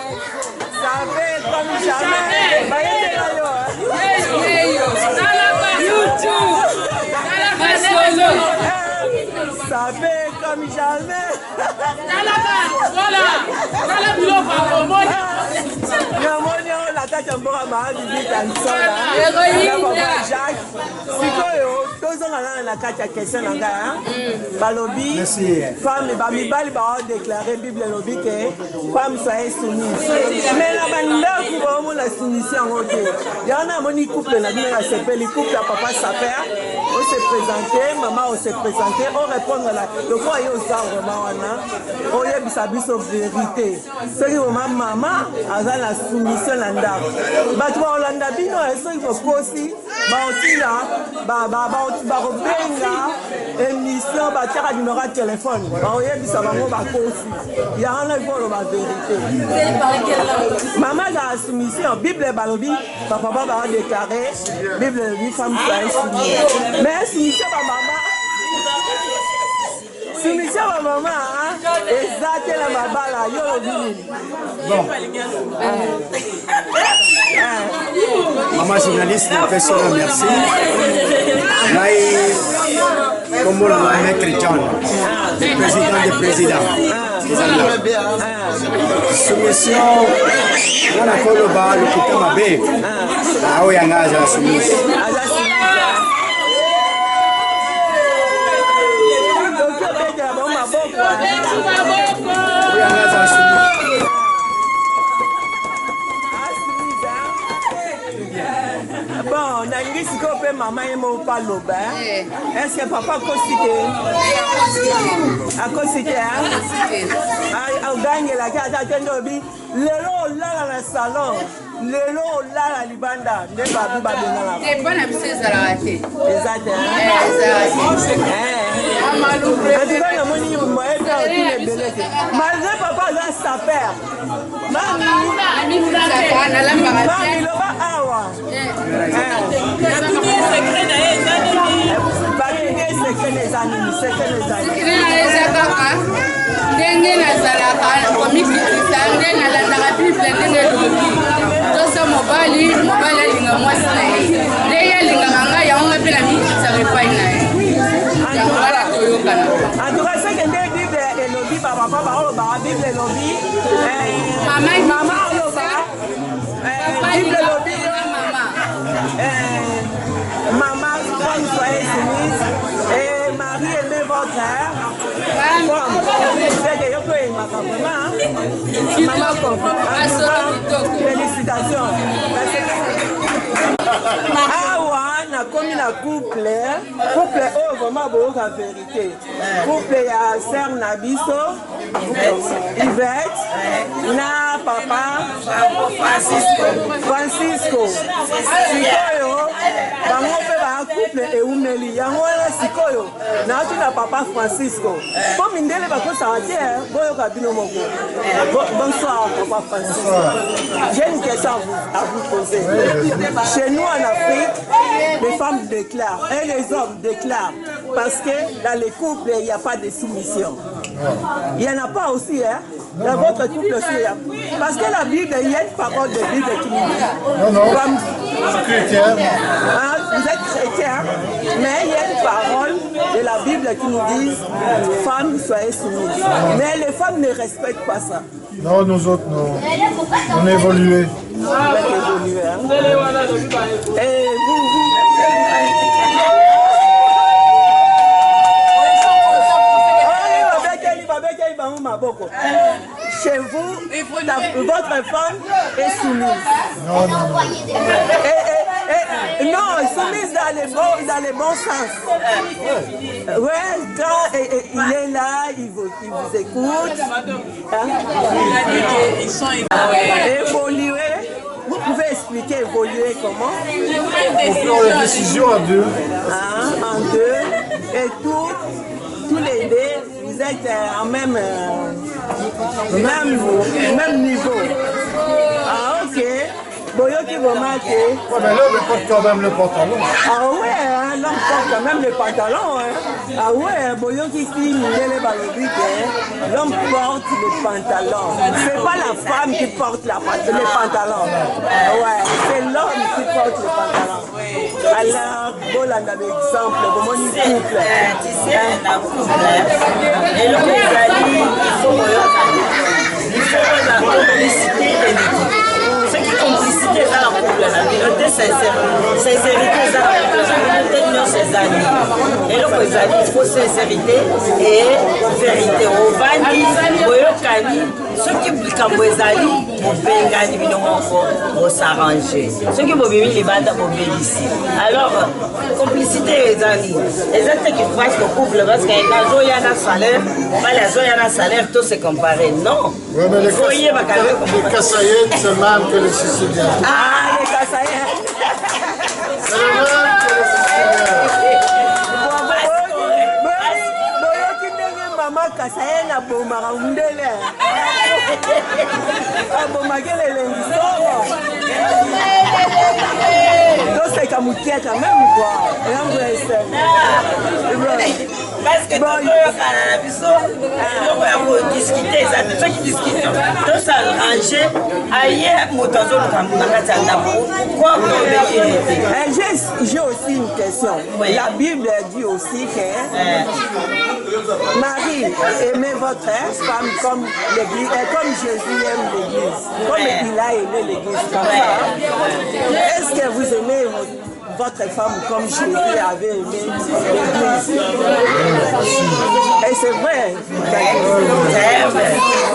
savez comme jamais bayendela yo savez comme jamais namoni oyo na kati ya mboka maabibita nsola Jacques sikoyo tozonga nana na kati ya question na ngai balobi femme bamibali baodeklare bible elobi ke femme soye soumise mais na bandako baomona soumission yango te yango namoni couple na bino nasepeli couple ya papa saper on se présente maman on se présente on répondre la lokola ye oza vraiment wana oyebisa biso vérité soki mama aza na soumission na ndako bato baolanda bino soki bokosi baotina bakobenga émission batiaka numero ya telefone baoyebisa bango bakosi yango na ifo oloba vérité mama azala soumission bible balobi bapapa baodéclare bible elobi femme soye soumise mais soumission bamama soumission bamama eza te na mabala yo olobi nini Maman journaliste, professeur, merci. Naï, comme on l'a maître John, le président des présidents. Soumission, on a fait le bas, le coup de ma bé. Ah oui, on a la soumission. Bon, nangi siko pe mama ye mo pa loba. Est-ce que papa kosike? Akosike ah? Au gagne la kata tendo bi lelo lala na salon. Lelo lala libanda ne babu babena la. C'est bon à biso ezala te. Exact. Malgré papa za sa père. Mami loba awa. ndenge nazalaka komikitisa nde nalandaka bible ndenge elobi toso mobali alinga mwasi na ye nde ye alingaka ngai yango ngai mpe na mikitisa epai na ye yango wana toyokana antuka seke nde bible elobi bapapa baolobaka bible elobi mama oloba bible elobi maman comme soyez soumise et Marie aimez votre comme c'est que yo peux aimer maman comme félicitations awa nakomi na couple oyo vraiment boyoka vérité couple ya sœur na biso Yvette na papa Francisco sikoyo bango mpe baya couple eumeli yango wana sikoyo nauti na papa Francisco mpo mindele bakosaka te boyoka bino moko bonsoir papa Francisco j'ai une question à vous poser chez nous en Afrique les femmes déclarent et les hommes déclarent parce que dans les couples il n'y a pas de soumission il n'y en a pas aussi dans votre couple aussi parce que la Bible il y a une parole de Bible qui nous dit comme chrétien vous êtes chrétien mais il y a une parole de la Bible qui nous dit femmes soyez soumises mais les femmes ne respectent pas ça. Non, nous autres, non. On a évolué. Et vous chez vous, votre femme est soumise. Non. Non, soumise dans les bons sens. Ouais, quand il est là, il vous écoute. Hein? Ils sont Évoluer. Vous pouvez expliquer évoluer comment? On prend les décisions à deux. Hein, en deux. Et tous les deux, vous êtes en même niveau. Ah, ok. Boyoki Bomate. Ouais, mais l'homme porte quand même le pantalon. Ah ouais, hein, l'homme porte quand même le pantalon. Hein. Ah ouais, Boyoki qui les balobiques, l'homme porte le pantalon. C'est pas la femme qui porte le pantalon. Ouais, c'est l'homme qui porte le pantalon. Alors, voilà un exemple, comment il couple. Tu sais, la couple, et le il faut la complicité et l'équipe. Ce qui est complicité, c'est la couple, la vérité, sincérité, c'est la couple, la vérité, non, c'est amis. Et le il faut sincérité et vérité. Au Vani, au Yokani, ceux qui impliquent en Boisali, au Bengani, vont s'arranger. Ceux qui vont vivre les bandes, vont vivre ici. Alors, complicité et amis. Les autres qui fassent le couple, parce qu'il y a un salaire, un salaire, tout se comparer. Non. Oui, mais les Kassaïens, c'est le même que les Siciliens. Ah, les Kassaïens. C'est le même que les Siciliens. Maman Kassaïen a beau marangundele. A beau magele l'engisoro. Donc c'est comme qui est quand même quoi. Parce que tout le monde discuter, ceux qui discutent, tout ça ranger, ailleurs, j'ai aussi une question. La Bible dit aussi que Marie, aimez votre femme comme l'Église, comme Jésus aime l'Église, comme il a aimé l'Église. Est-ce que vous aimez votre femme comme Jésus avait aimé l'Église? Et c'est vrai.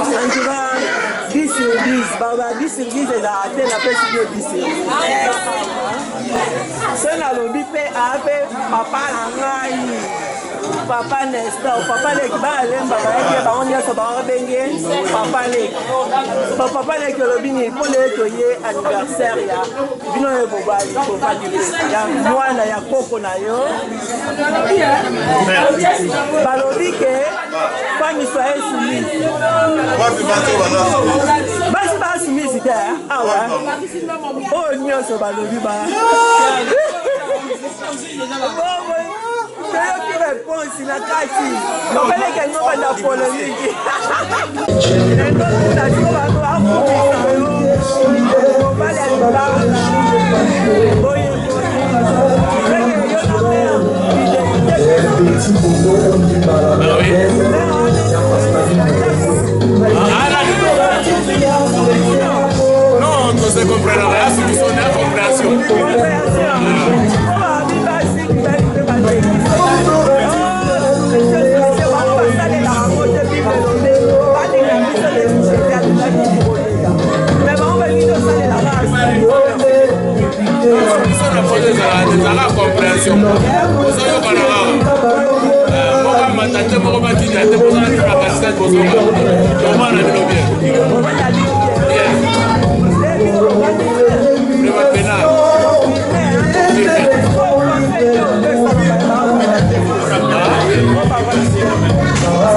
En tout cas, 10 sur 10, 10 sur 10 est la tête, la paix sur 10 sur 10. C'est la lobby, papa Langai. Papa Nestor, papa Lek, Balemba, papa Lek. Papa Lek, le bini, pour les anniversaire, il y a moi, il y a Coco Nayo. Balobi, pas qu'il soit soumis. Pas soumis, c'était. Ah ouais. Oh, il y a ce Balobi. Qui répond si la carte, on va les gagner dans la polémique. Non, on se comprendra, c'est une incompréhension. ezala compréhension ozoyokana kaka moko matante moko batinda te bozala te na kasete bozoka omana bino bien prema penal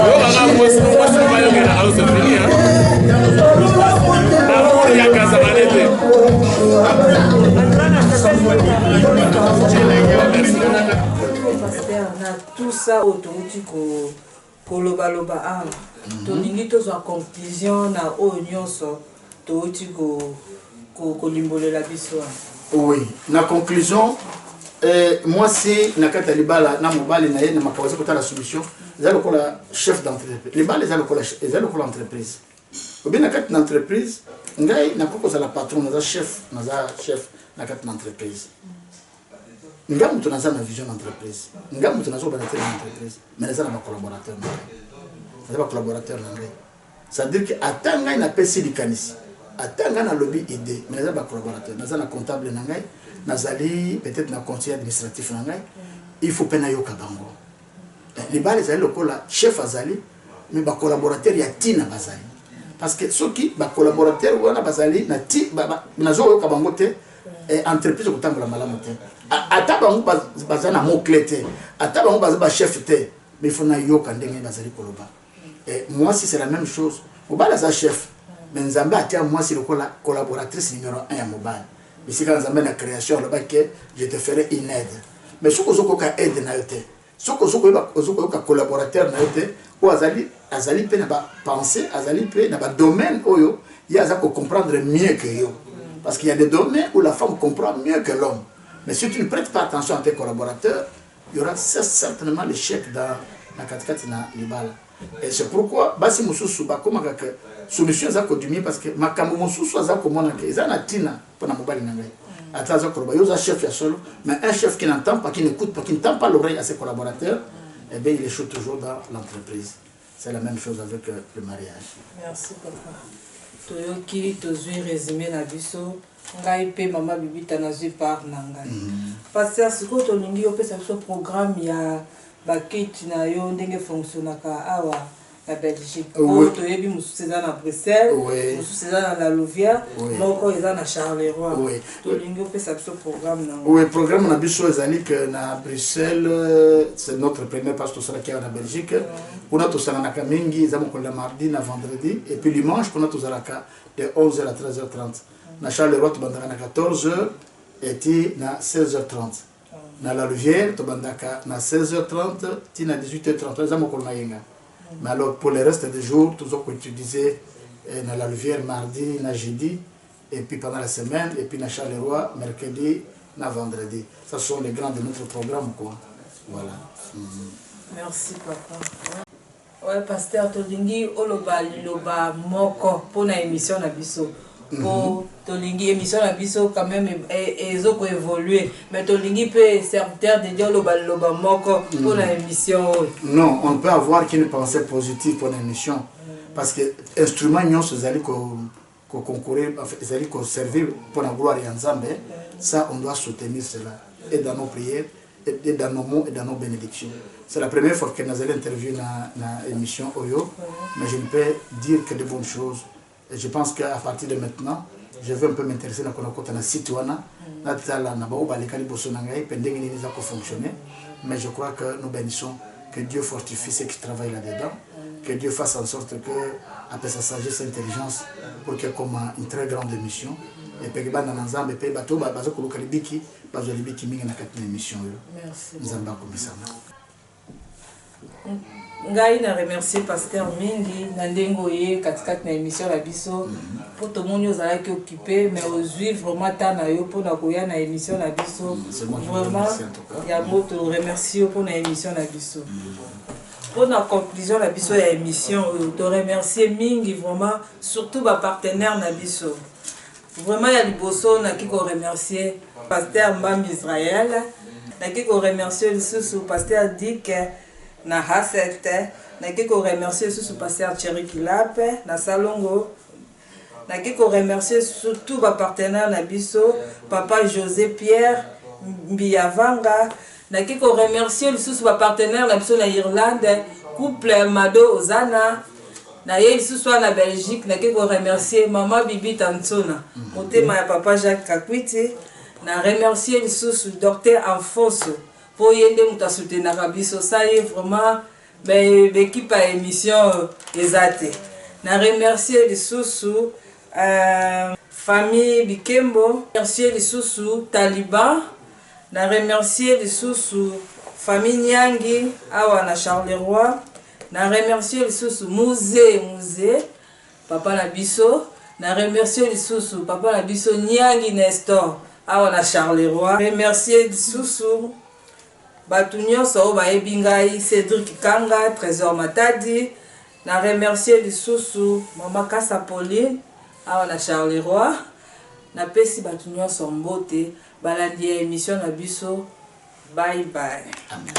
oyokaka mwasi bayokela ausefini amour yakazamane te tout ça autouti kolobaloba awa tolingi tozwa conclusion na oyo nyonso touti kolimbolela biso. Oui, na conclusion mwasi na kati ya libala na mobali na ye na makawaza kota la solution eza lokola chef d'entreprise. Libala eza lokola entreprise. Obi na kati na entreprise ngai nakoko za la patron naza chef na kati na entreprise. Nga mutu naza na vision d'entreprise. Nga mutu nazo banateur d'entreprise. Mais naza na ba collaborateur na ngai. Ça veut dire que ata ngai na pesi likanisi. atanga na lobby idée mais naza ba collaborateur naza na comptable na ngai nazali peut-être na conseiller administratif na ngai il faut pena yoka bango libala ezali lokola chef azali mais ba collaborateur ya tina bazali parce que soki ba collaborateur wana bazali na ti nazo yoka bango te entreprise kotambola malamu te ata bango baza na mot clé te ata bango baza ba chef te mais il faut na yoka ndenge bazali koloba moi si c'est la même chose mobala za chef mais nzambe atia moi si lokola collaboratrice numéro 1 ya mobala mais si quand nzambe na création loba que je te ferai une aide mais soko zoko ka aide na yote soko ka collaborateur na yote ou azali pe na ba penser azali pe na ba domaine oyo ya za ko comprendre mieux que yo parce qu'il y a des domaines où la femme comprend mieux que l'homme mais si tu ne prêtes pas attention à tes collaborateurs il y aura certainement l'échec dans la katikati na libala et c'est pourquoi basi mususu ba koma ka solution za ko dumie parce que makambo mususu za ko mona ke za na tina pona mobali na ngai ataza ko ba yo za chef ya solo mais un chef qui n'entend pas qui n'écoute pas qui ne tend pas l'oreille à ses collaborateurs et bien il échoue toujours dans l'entreprise c'est la même chose avec le mariage. Merci papa toyoki tozwi résumé na biso ngai pe mama bibita nazwi part na ngai pasteur siko tolingi opesa biso programme ya bakiti na yo ndenge fonctionnaka awa na Belgique toyebi mosusu eza na Bruxelles mosusu eza na la Louvière moko eza na Charleroi tolingi opesa biso programme na oui programme na biso ezali que na Bruxelles c'est notre premier pasteur tosalaki awa na Belgique kuna tosalanaka mingi eza mokolo ya mardi na vendredi et puis dimanche kuna tozalaka de 11h à 13h30 na Charleroi tobandaka na 14h et ti na 16h30 na la Louvière tobandaka na 16h30 ti na 18h30 eza mokolo na yenga mais alors pour le reste des jours toujours utiliser na la Louvière mardi na jeudi et puis pendant la semaine et puis na Charleroi mercredi na vendredi ça sont les grands de notre programme quoi voilà merci papa. Ouais, pasteur tolingi oloba liloba moko pona émission na biso pour tolingi émission na biso quand même ezoko évoluer mais tolingi peut serviteur de Dieu oloba liloba moko pona émission. Non, on peut avoir qu'une pensée positive pour l'émission parce que instrument nyonso zali ko concourir zali ko servir pour la gloire ya Nzambe ça on doit soutenir cela et dans nos prières et dans nos mots et dans nos bénédictions. C'est la première fois que nous allons interviewer dans l'émission Oyo, mais je ne peux dire que de bonnes choses. Et je pense qu'à partir de maintenant, je vais un peu m'intéresser dans le site fonctionner. Mais je crois que nous bénissons, que Dieu fortifie ceux qui travaillent là-dedans, que Dieu fasse en sorte que, après sa sagesse et intelligence, pour qu'il y ait comme une très grande émission. Et puis, dans l'ensemble, et puis, bateau, bazo kuluka libiki, bazo libiki mingi na katina émission. Merci. Nzamba komisama. Ngai na remercier pasteur mingi na ndengo ye katikati na émission la biso pour tout le monde ozalaki occupé mais ozwi vraiment temps na yo pona koya na émission la biso vraiment ya moto remercier pour na émission la biso pour la conclusion la biso ya émission te remercier mingi vraiment surtout ba partenaire na biso vraiment ya liboso na ki ko remercier pasteur Mbam Israël na ki ko remercier le pasteur Dick na Hasete na ki ko remercier sous pasteur Thierry Kilap na Salongo na ki ko remercier surtout ba partenaire na biso papa José Pierre Mbiyavanga na ki ko remercier sous ba partenaire na biso na Irlande couple Mado Ozana na ye sous na Belgique na ki ko remercier maman Bibi Tansona motema ya papa Jacques Kakwiti na remercier sous docteur Alfonso pour yende muta soutenir biso ça est vraiment l'équipe à émission ezate na remercier les sous famille Bikembo remercier les sous Taliban na remercier les sous famille Nyangi awa na Charleroi na remercier les sous musée papa na biso na remercier les sous papa na biso Nyangi Nestor awa na Charleroi remercier les sous batu nyonso oyo bayebi ngai Cédric Kanga Trésor Matadi na remercier lisusu mama Kasa Pauline awa na Charleroi na pesi batu nyonso mbote balandi ya émission na biso bye bye. Amen.